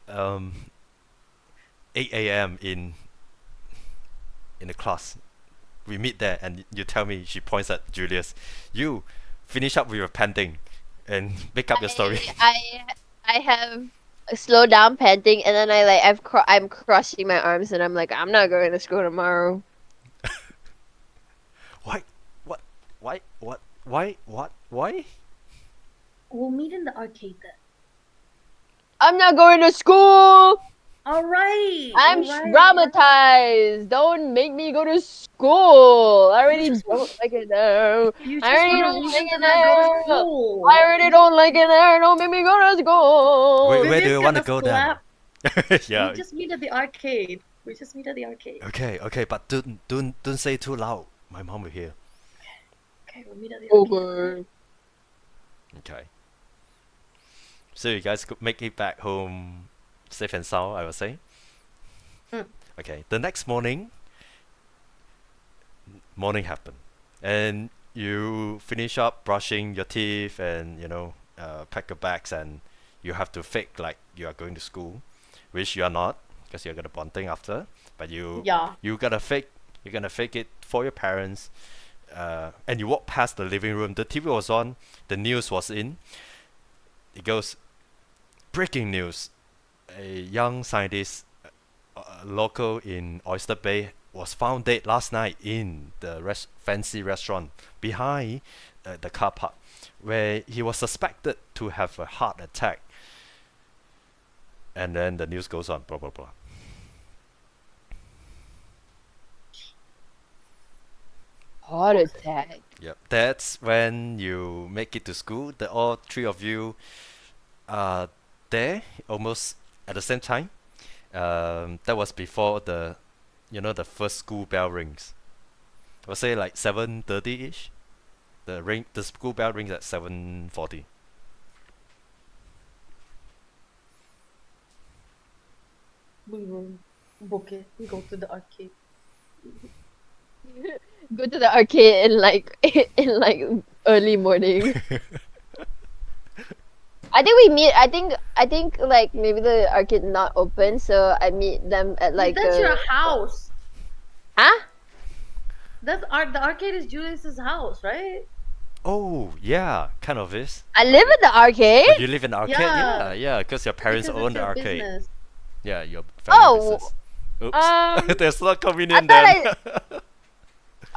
8 a.m. in the class. We meet there, and you tell me. She points at Julius. You finish up with your panting, and make up your story. I have slowed down panting, and then I'm crossing my arms, and I'm like, I'm not going to school tomorrow. Why? What? Why? What? Why? What? Why? We'll meet in the arcade then. I'm not going to school. Alright. I'm alright. traumatized. Don't make me go to school. I already just don't want- like it now. You just I already want a don't reason like to it not go to now. school. I already don't like it there. Don't make me go to school. Where do Vivian's you want to gonna go then? slap- Yeah. We just meet at the arcade. We just meet at the arcade. Okay, but don't say too loud. My mom will hear. Okay, we'll meet at the arcade. Over. Okay. So you guys could make it back home safe and sound, I would say. Mm. Okay. The next morning happened, and you finish up brushing your teeth and pack your bags, and you have to fake like you are going to school, which you are not because you're gonna bonding after. But Yeah. you're gonna fake it for your parents. And you walk past the living room. The TV was on. The news was in. It goes, breaking news: a young scientist, local in Oyster Bay, was found dead last night in the fancy restaurant behind the car park, where he was suspected to have a heart attack. And then the news goes on, blah blah blah. Heart attack. Yep, that's when you make it to school. All three of you are there almost at the same time. That was before the first school bell rings. I would say like 7:30 ish. The school bell rings at 7:40. We will book it and go to the arcade. Go to the arcade in like in like early morning. I think we meet. I think like maybe the arcade not open, so I meet them at Wait, like that's your house. huh? The arcade is Julius's house, right? Oh, yeah, kind of is. I live in the Oh, arcade. you live in the arcade? Yeah. Yeah, because your parents Because own it's the your arcade. business. Yeah, your family Oh, business. Oops. That's not I convenient thought then.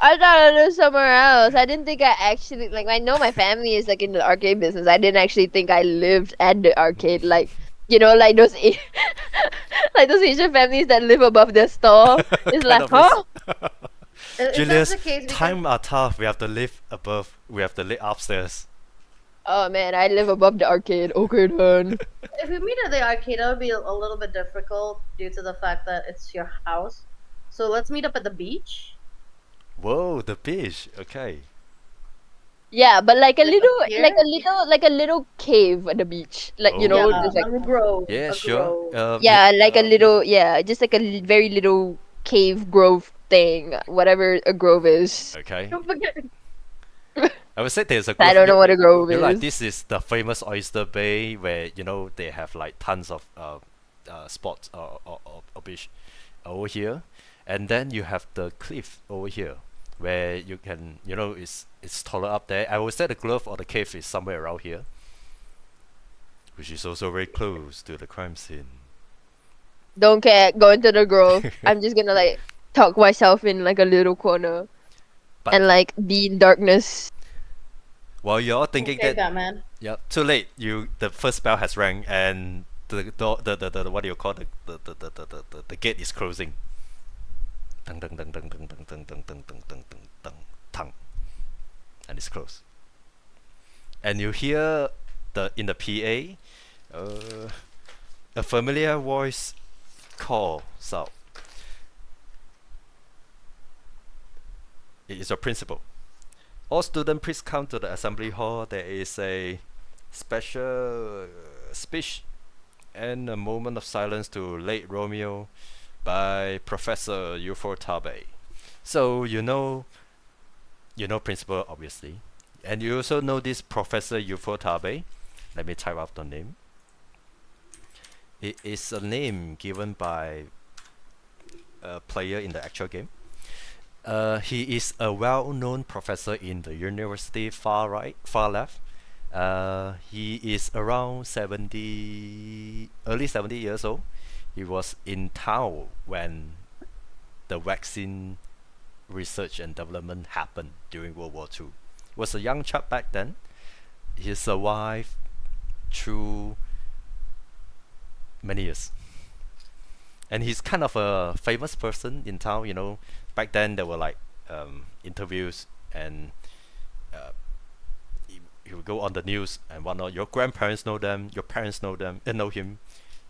I thought I lived somewhere else. I didn't think I actually like. I know my family is like in the arcade business. I didn't actually think I lived at the arcade. Like like those like those Asian families that live above their store. It's Kind like, of is. huh? If that's Julius, the case, because time are tough. We have to live above. We have to live upstairs. Oh man, I live above the arcade. Okay then. if we meet at the arcade, that would be a little bit difficult due to the fact that it's your house. So let's meet up at the beach. Whoa, the beach. Okay. Yeah, but like a little, Here? like a little cave at the beach. Like Oh. Yeah, just like a grove. Yeah, a sure. grove. yeah, like a little, yeah, just like a very little cave grove thing, whatever a grove is. Okay. Don't forget. I would say there's a I grove. don't know what a grove You're like, is. this is the famous Oyster Bay where they have like tons of spots or beach over here, and then you have the cliff over here where you can it's taller up there. I would say the grove or the cave is somewhere around here, which is also very close to the crime scene. Don't care. Go into the grove. I'm just gonna like tuck myself in like a little corner But and like be in darkness. while you're thinking Okay, that, Batman. yeah, too late. The first bell has rang and the door, the what do you call the gate is closing. Dun dun dun dun dun dun dun dun dun dun dun dun dun dun, and it's closed. And you hear in the PA, a familiar voice calls out. It is your principal. All students, please come to the assembly hall. There is a special speech and a moment of silence to late Romeo by Professor Ufotable. So principal obviously, and you also know this Professor Ufotable. Let me type out the name. It is a name given by a player in the actual game. He is a well-known professor in the university far left. He is around 70, early 70 years old. He was in town when the vaccine research and development happened during World War II. Was a young chap back then. He survived through many years. And he's kind of a famous person in town. Back then there were like interviews, and he would go on the news and whatnot. Your grandparents know them, your parents know him,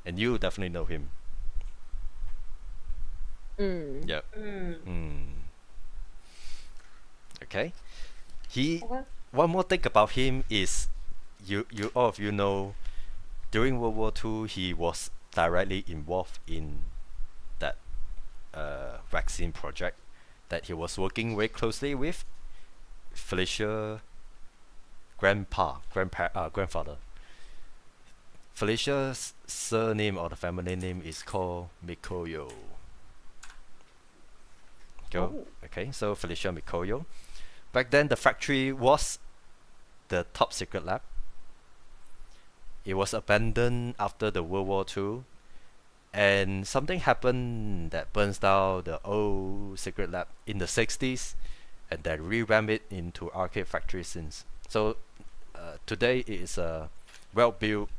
and you definitely know him. Mm. Yep. Mm. Okay. He Okay. One more thing about him is you all of you know during World War II he was directly involved in that vaccine project that he was working very closely with Felicia grandfather. Felicia's surname or the family name is called Mikoyo. Oh. Okay, so Felicia Mikoyo. Back then the factory was the top secret lab. It was abandoned after the World War II, and something happened that burns down the old secret lab in the 60s, and then revamped it into arcade factory since. So today it is a well-built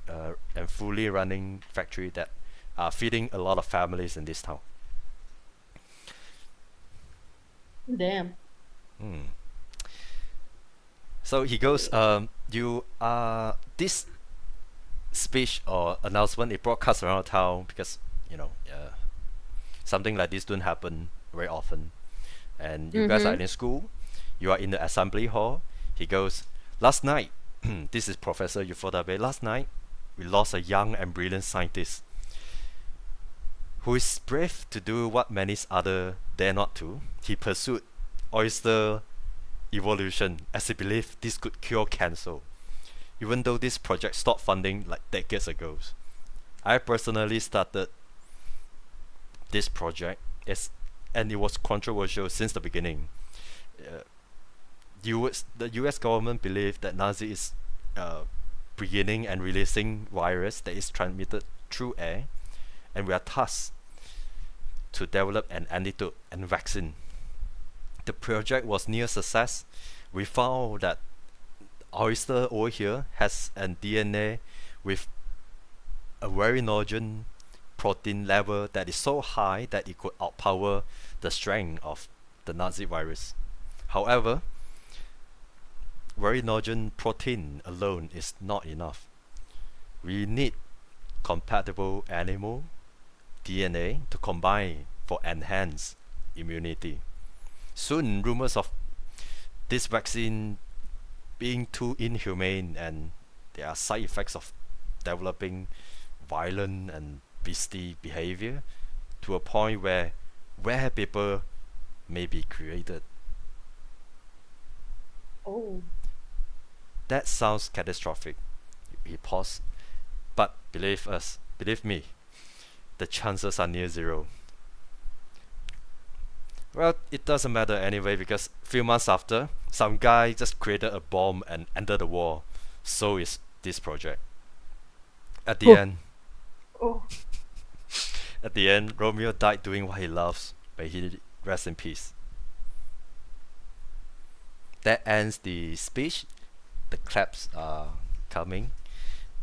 and fully running factory that are feeding a lot of families in this town. Damn. Hmm. So he goes, you are this speech or announcement, it broadcasts around town because something like this don't happen very often, and you guys are in school, you are in the assembly hall. He goes, last night this is Professor Ufotable. Last night we lost a young and brilliant scientist who is brave to do what many other dare not to. He pursued oyster evolution, as he believed this could cure cancer, even though this project stopped funding like decades ago. I personally started this project, and it was controversial since the beginning. Uh, the US government believed that Nazi is uh, beginning and releasing virus that is transmitted through air, and we are tasked to develop an antidote and vaccine. The project was near success. We found that oyster over here has a DNA with a very large protein level that is so high that it could outpower the strength of the Nazi virus. However, very large protein alone is not enough. We need compatible animal DNA to combine for enhanced immunity. Soon, rumors of this vaccine being too inhumane and there are side effects of developing violent and beastly behavior to a point where people may be created. Oh. That sounds catastrophic. He paused. But believe me, the chances are near zero. Well, it doesn't matter anyway because few months after, some guy just created a bomb and entered the war. So is this project. At the Oh. end, Oh. at the end, Romeo died doing what he loves. May he rest in peace. That ends the speech. The claps are coming,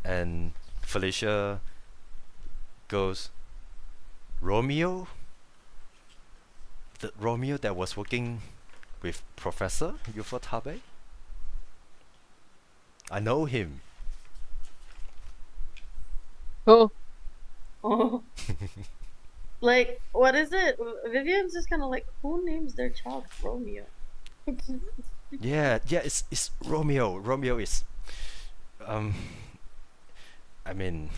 and Felicia goes, Romeo? The Romeo that was working with Professor Ufotable? I know him. Oh. Oh. Like, what is it? Vivian's just kind of like, who names their child Romeo? Yeah, it's Romeo. Romeo is um I mean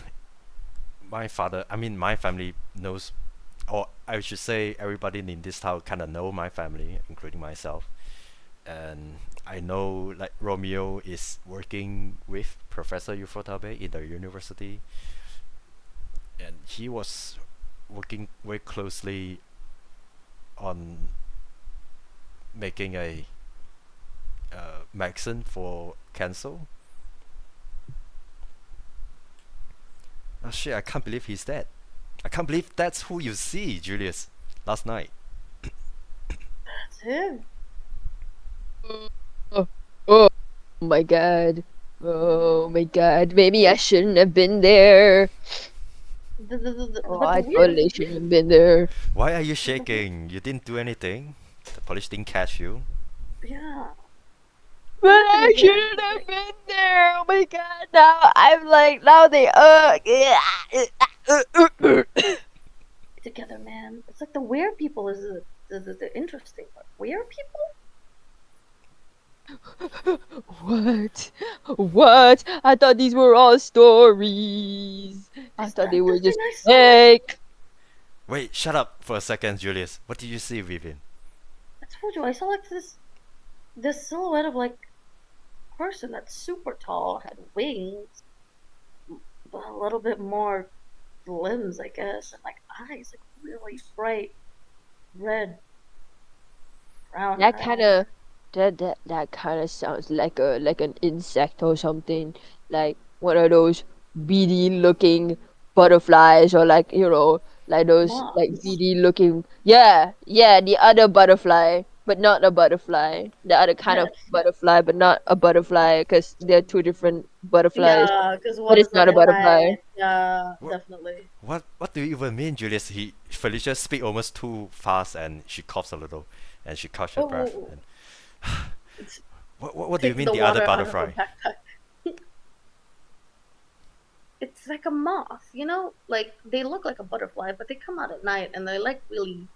my family knows, or I should say everybody in this town kinda know my family, including myself. And I know like Romeo is working with Professor Ufotable in the university, and he was working very closely on making a medicine for cancer. Oh shit, I can't believe he's dead. I can't believe that's who you see, Julius, last night. That's him. Oh. Oh my god. Oh my god. Maybe I shouldn't have been there. Oh, But the I weird, totally shouldn't have been there. Why are you shaking? You didn't do anything. The police didn't catch you. yeah. But Weird thing I is that shouldn't have been there. Oh my god. Now I'm like, now they together, man. It's like the weird people is the interesting part. Weird people? What? What? I thought these were all stories. I It's thought not they were the thing just I saw. fake. Wait, shut up for a second, Julius. What did you see, Vivian? I told you, I saw like this silhouette of like person that's super tall, had wings, but a little bit more limbs, I guess, and like eyes, like really bright red, brown That eyes. kind of that kind of sounds like an insect or something, like one of those beady looking butterflies, or like like those like Moths. beady looking, yeah, the other butterfly, but not a butterfly, the other kind of Yes. butterfly, but not a butterfly, because they're two different butterflies, Yeah, because but one is it's like not a a butterfly. giant. Yeah, What? definitely. What do you even mean, Julius? Felicia speak almost too fast and she coughs a little, and she catches her breath. Oh, And it's what do you taking mean the the other water out of her butterfly? backpack. It's like a moth, you know? Like, they look like a butterfly, but they come out at night and they're like really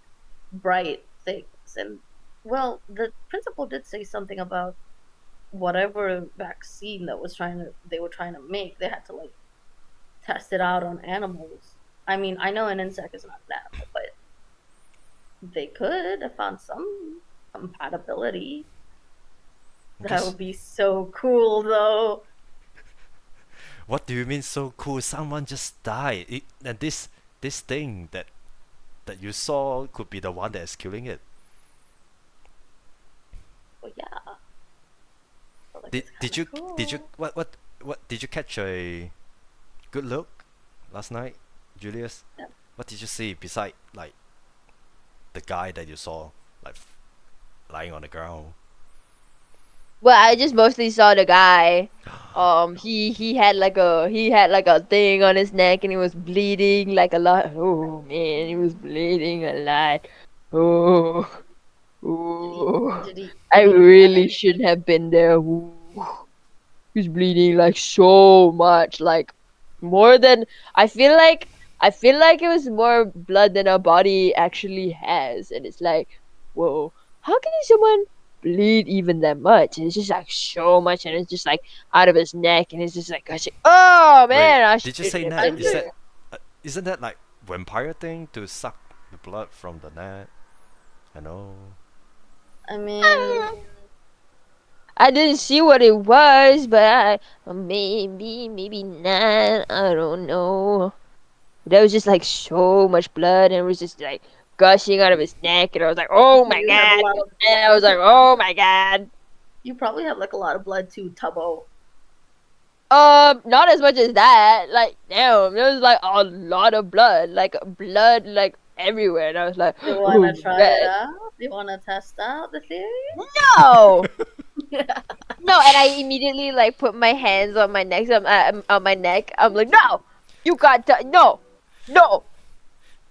bright things. And, well, the principal did say something about whatever vaccine they were trying to make, they had to like test it out on animals. I mean, I know an insect is not an animal, but they could have found some. compatibility. That Because would be so cool, though. what do you mean so cool? Someone just died, and this thing that you saw could be the one that is killing it. Well, yeah. But, like, Did it's did kind you of cool. did you what did you catch a good look last night, Julius? Yeah. What did you see beside like the guy that you saw like lying on the ground? Well, I just mostly saw the guy. He had like a thing on his neck and he was bleeding like a lot. Oh man, he was bleeding a lot. Oh, Did he? oh. Did he? I Did he vomit? really shouldn't have been there. Ooh. He's bleeding like so much, like more than I feel like it was more blood than our body actually has, and it's like, whoa, how can someone bleed even that much? And it's just like so much, and it's just like out of his neck, and it's just like gushing. Oh Wait, man, I did you say shouldn't have net? been I'm Is pretty. there. that isn't that like vampire thing to suck the blood from the net? I know. I mean, I didn't see what it was, but maybe not. I don't know. There was just like so much blood, and it was just like gushing out of his neck, and I was like, "Oh my you have a god!" lot of. And I was like, "Oh my god!" You probably have like a lot of blood too, Tubbo. Not as much as that. Like, damn, there was like a lot of blood like everywhere, and I was like, You "Oh wanna my try it god, out? You wanna test out the theory? no, no!" And I immediately like put my hands on my neck, on my neck. I'm like, "No, you got to no, no."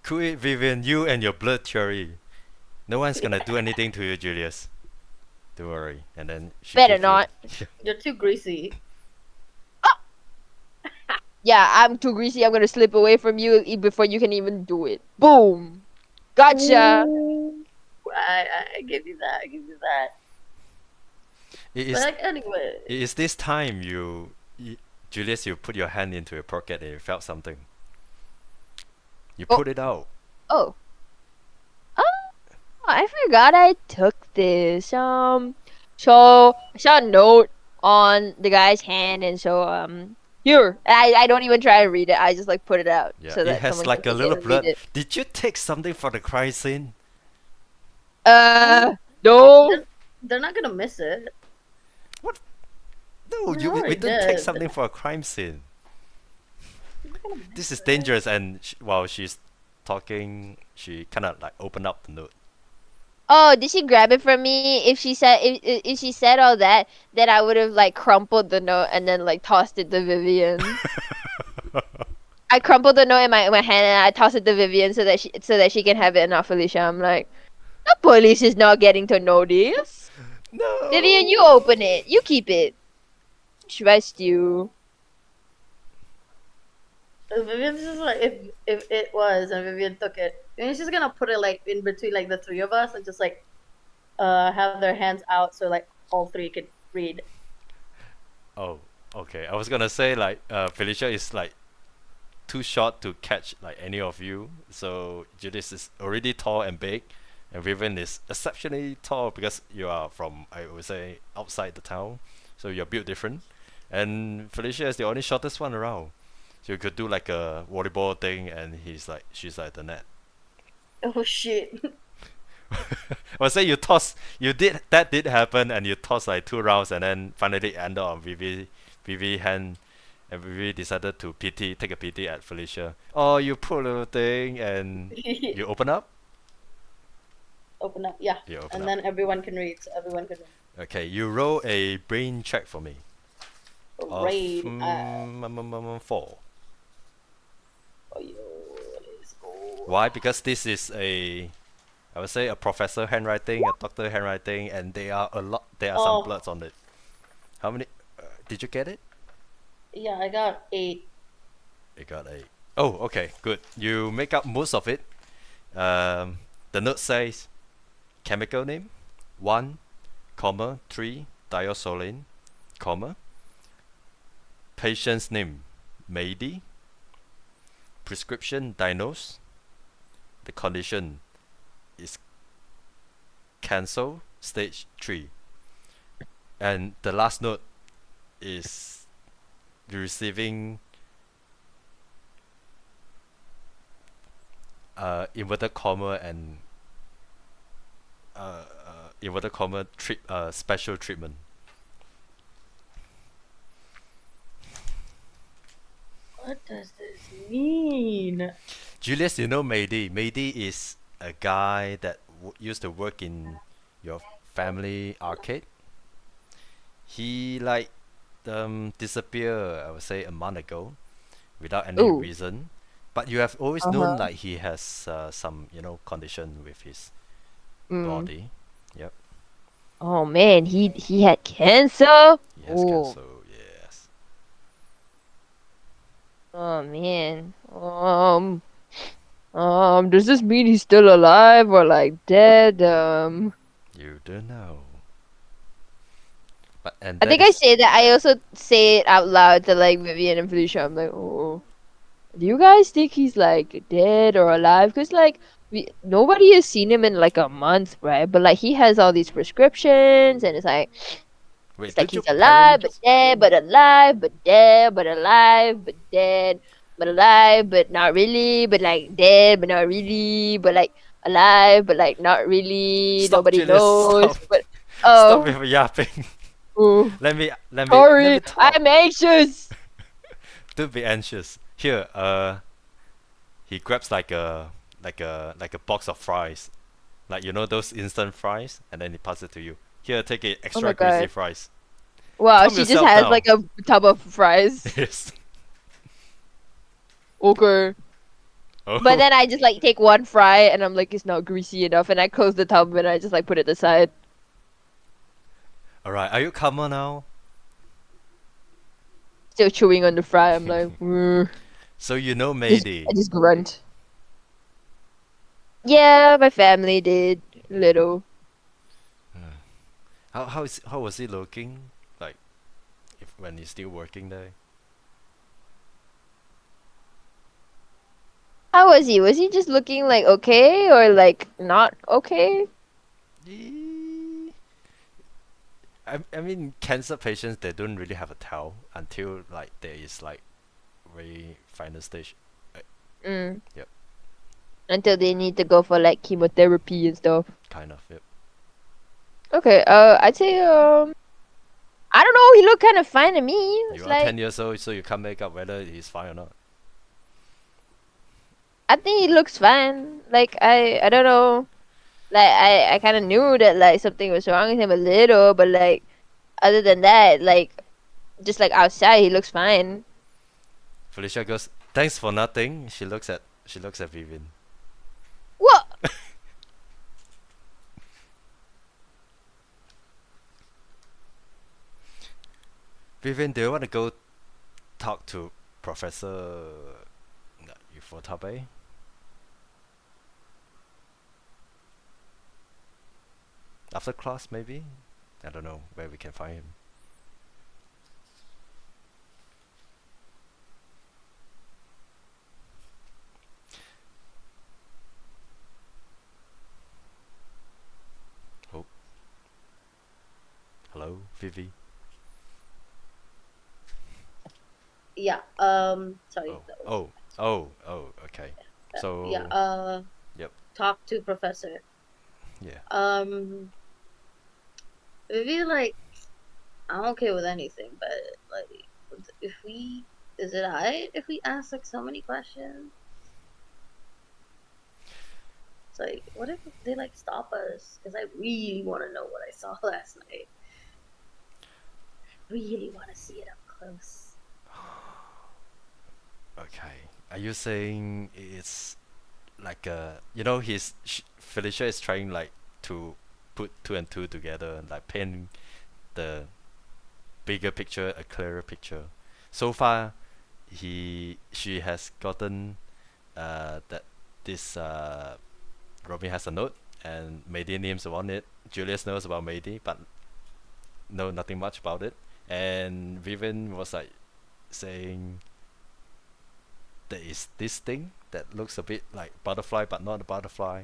Quit, Vivian, you and your blood theory. No one's gonna do anything to you, Julius. Don't worry. And then she Better give you. not. You're too greasy. Yeah, I'm too greasy. I'm gonna slip away from you before you can even do it. Boom. Gotcha. Ooh. I give you that. I give you that. It But is like anyway, it is this time Julius, you put your hand into your pocket and you felt something. You Oh, put it out. oh, oh! I forgot I took this. So I saw a note on the guy's hand, and so here. I don't even try to read it. I just like put it out Yeah, so it that has someone can like a take it little and read blood. it. Did you take something for the crime scene? Uh, no. they're not gonna miss it. What? No, They we already don't take did. something for a crime scene. They're not gonna This miss is it. dangerous. And while she's talking, she kind of like opened up the note. Oh, did she grab it from me? If she said all that, then I would have like crumpled the note and then like tossed it to Vivian. I crumpled the note in my hand and I tossed it to Vivian so that she can have it, not Felicia. I'm like, the police is not getting to know this. Vivian, you No. open it. You keep it. Trust you. Vivian's just like if it was and Vivian took it, Vivian's just gonna put it like in between like the three of us and just like have their hands out so like all three could read. Oh, okay. I was gonna say like Felicia is like too short to catch like any of you. So Julius is already tall and big, and Vivian is exceptionally tall because you are from, I would say, outside the town. So you're built different. And Felicia is the only shortest one around. So you could do like a volleyball thing, and she's like the net. Oh shit! I would say that did happen, and you toss like 2 rounds, and then finally ended on Vivi hand, and Vivi decided to take a pity at Felicia. Oh, you poor little thing, and you open up. Open up, yeah, You open and up. then everyone can read. So everyone can Okay, you roll a brain check for me. Of read. 4. Oh, yo, let's go. Why? Because this is I would say a professor handwriting, a doctor handwriting, and there are some Oh, bloods on it. How many? Did you get it? yeah, I got 8. You got a. Oh, okay, good. You make up most of it. The note says chemical name 1, 3 diazoline, patient's name Mady, prescription diagnosed, the condition is cancer, stage 3, and the last note is receiving inverted comma and inverted comma special treatment. What does this mean? Julius, you know Mehdi. Mehdi is a guy that used to work in your family arcade. He like disappeared, I would say, a month ago without any Ooh. reason. But you have always known Uh-huh. like he has some condition with his Mm. body. Yep, Oh man, he had cancer. he has Oh. cancer. Yes. Oh man. Does this mean he's still alive or like dead? You don't know. But and I that think I is say that. I also say it out loud to like Vivian and Felicia. I'm like, oh, do you guys think he's like dead or alive? Because like nobody has seen him in like a month, right? But like he has all these prescriptions, and wait. it's like Did your he's alive but parents? dead, but alive but dead, but alive but dead, but alive but not really, but like dead but not really, but like alive but like not really. Stop, Nobody Julius. knows. Stop. But Stop oh, with yapping. oh, Let me sorry, talk. I'm anxious. Don't be anxious. Here, he grabs like a box of fries, like those instant fries, and then he passes it to you. Here, take it, Oh extra my greasy god. fries. Wow, Calm she just yourself has down. like a tub of fries. Yes. Okay. But Oh, then I just like take one fry and I'm like, it's not greasy enough, and I close the tub and I just like put it aside. all right. Are you calmer now? Still chewing on the fry. I'm like, So you know just Mayday. I just grunt. Yeah, my family did little. How was he looking? Like if when he's still working there? How was he? Was he just looking like okay or like not okay? Eh, I mean cancer patients they don't really have a tell until like there is like very final stage. Uh, Mm. Yep, Until they need to go for like chemotherapy and stuff. kind of. Yep. Okay. I'd say I don't know. He looked kind of fine to me. You It's are like 10 years old, so you can't make up whether he's fine or not. I think he looks fine. Like I don't know. Like I kind of knew that like something was wrong with him a little, but like other than that, like just like outside, he looks fine. Felicia goes, "Thanks for nothing." She looks at Vivian. What? Vivian, do you want to go talk to Professor Ufotabe? After class, maybe? I don't know where we can find him. Oh, hello, Vivi. Yeah. Sorry. Oh, oh, okay. Yeah. So, yep, Talk to Professor. yeah. If you like, I'm okay with anything, but like, if we, is it alright if we ask like so many questions? It's like, what if they like stop us? Because I really want to know what I saw last night. I really want to see it up close. Okay. Are you saying it's like Felicia is trying like to put two and two together and like paint the bigger picture, a clearer picture. So far, she has gotten that this Robin has a note and Mady names on it. Julius knows about Mady, but know nothing much about it. And Vivian was like saying there is this thing that looks a bit like butterfly but not a butterfly.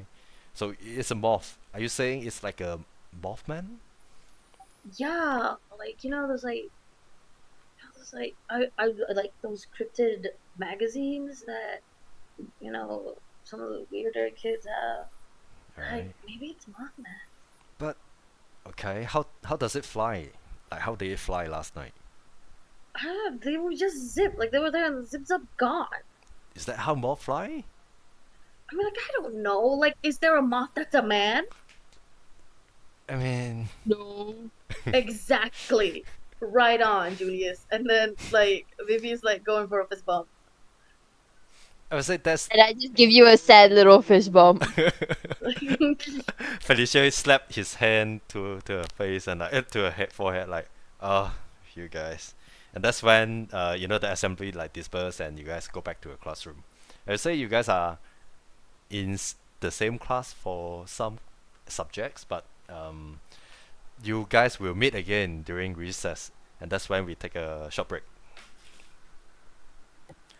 So it's a moth. Are you saying it's like a Mothman? Yeah, like I like those cryptid magazines that some of the weirder kids have. Like Alright. maybe it's Mothman. But okay, how does it fly? Like how did it fly last night? They were just zip, like they were there and the zip's up gone. Is that how moth fly? I mean, like I don't know. Like, is there a moth that's a man? I mean, No. Exactly. Right on, Julius. And then like Vivi's like going for a fist bump. I would say that's And I just give you a sad little fist bump. Felicia slapped his hand to her face and like to her head forehead like, oh, you guys. And that's when the assembly like disperse and you guys go back to a classroom. I would say you guys are in the same class for some subjects, but you guys will meet again during recess, and that's when we take a short break.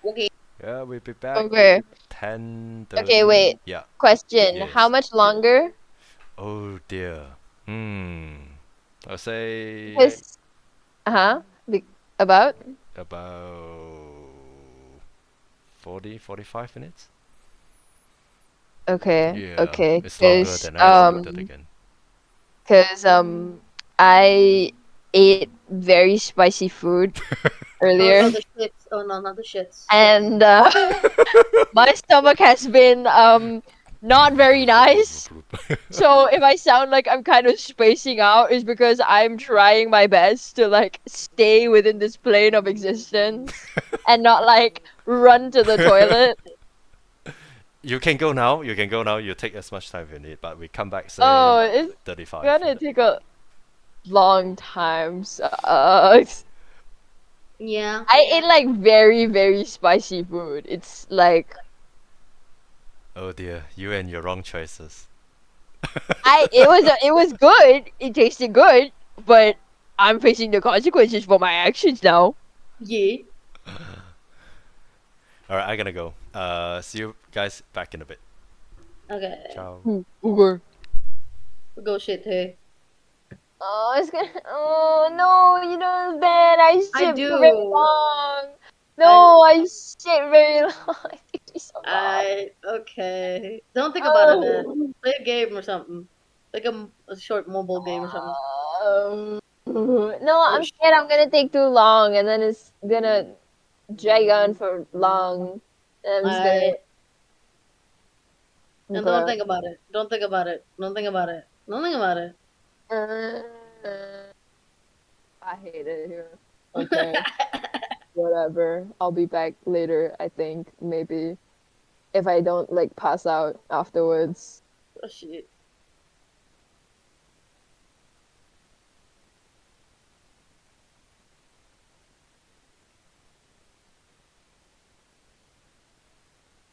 Okay. Yeah, we'll be back. Okay. 10:30. Okay, wait. Yeah. Question. How Yes. much longer? Oh dear. I'll say Because, uh-huh. About? about 45 minutes. Okay. Yeah, Okay. it's longer than I expected again. Cause I ate very spicy food earlier, Oh, the shits. Oh no, not the shits. and my stomach has been not very nice. So if I sound like I'm kind of spacing out, is because I'm trying my best to like stay within this plane of existence and not like run to the toilet. You can go now. You can go now. You take as much time you need, but we come back say Oh, it's 35. gonna take a long time. Yeah. I ate like very, very spicy food. It's like Oh dear, you and your wrong choices. it was good. It tasted good, but I'm facing the consequences for my actions now. Yeah. All right, I gotta go. See you guys back in a bit. Okay. Ciao. Uber. Go shit, hey. Oh, it's gonna. Oh no, you don't understand. I I sit for very do. long. No, I sit very long. It takes me so long. Okay. Don't think about it, man. Oh. Play a game or something. Like a short mobile game or something. No, Oh, I'm scared I'm gonna take too long, and then it's gonna drag on for long. And I'm just gonna. I and don't think about it. Don't think about it. Don't think about it. Don't think about it. I hate it here. Okay, whatever. I'll be back later, I think, maybe. If I don't like pass out afterwards. Oh shit.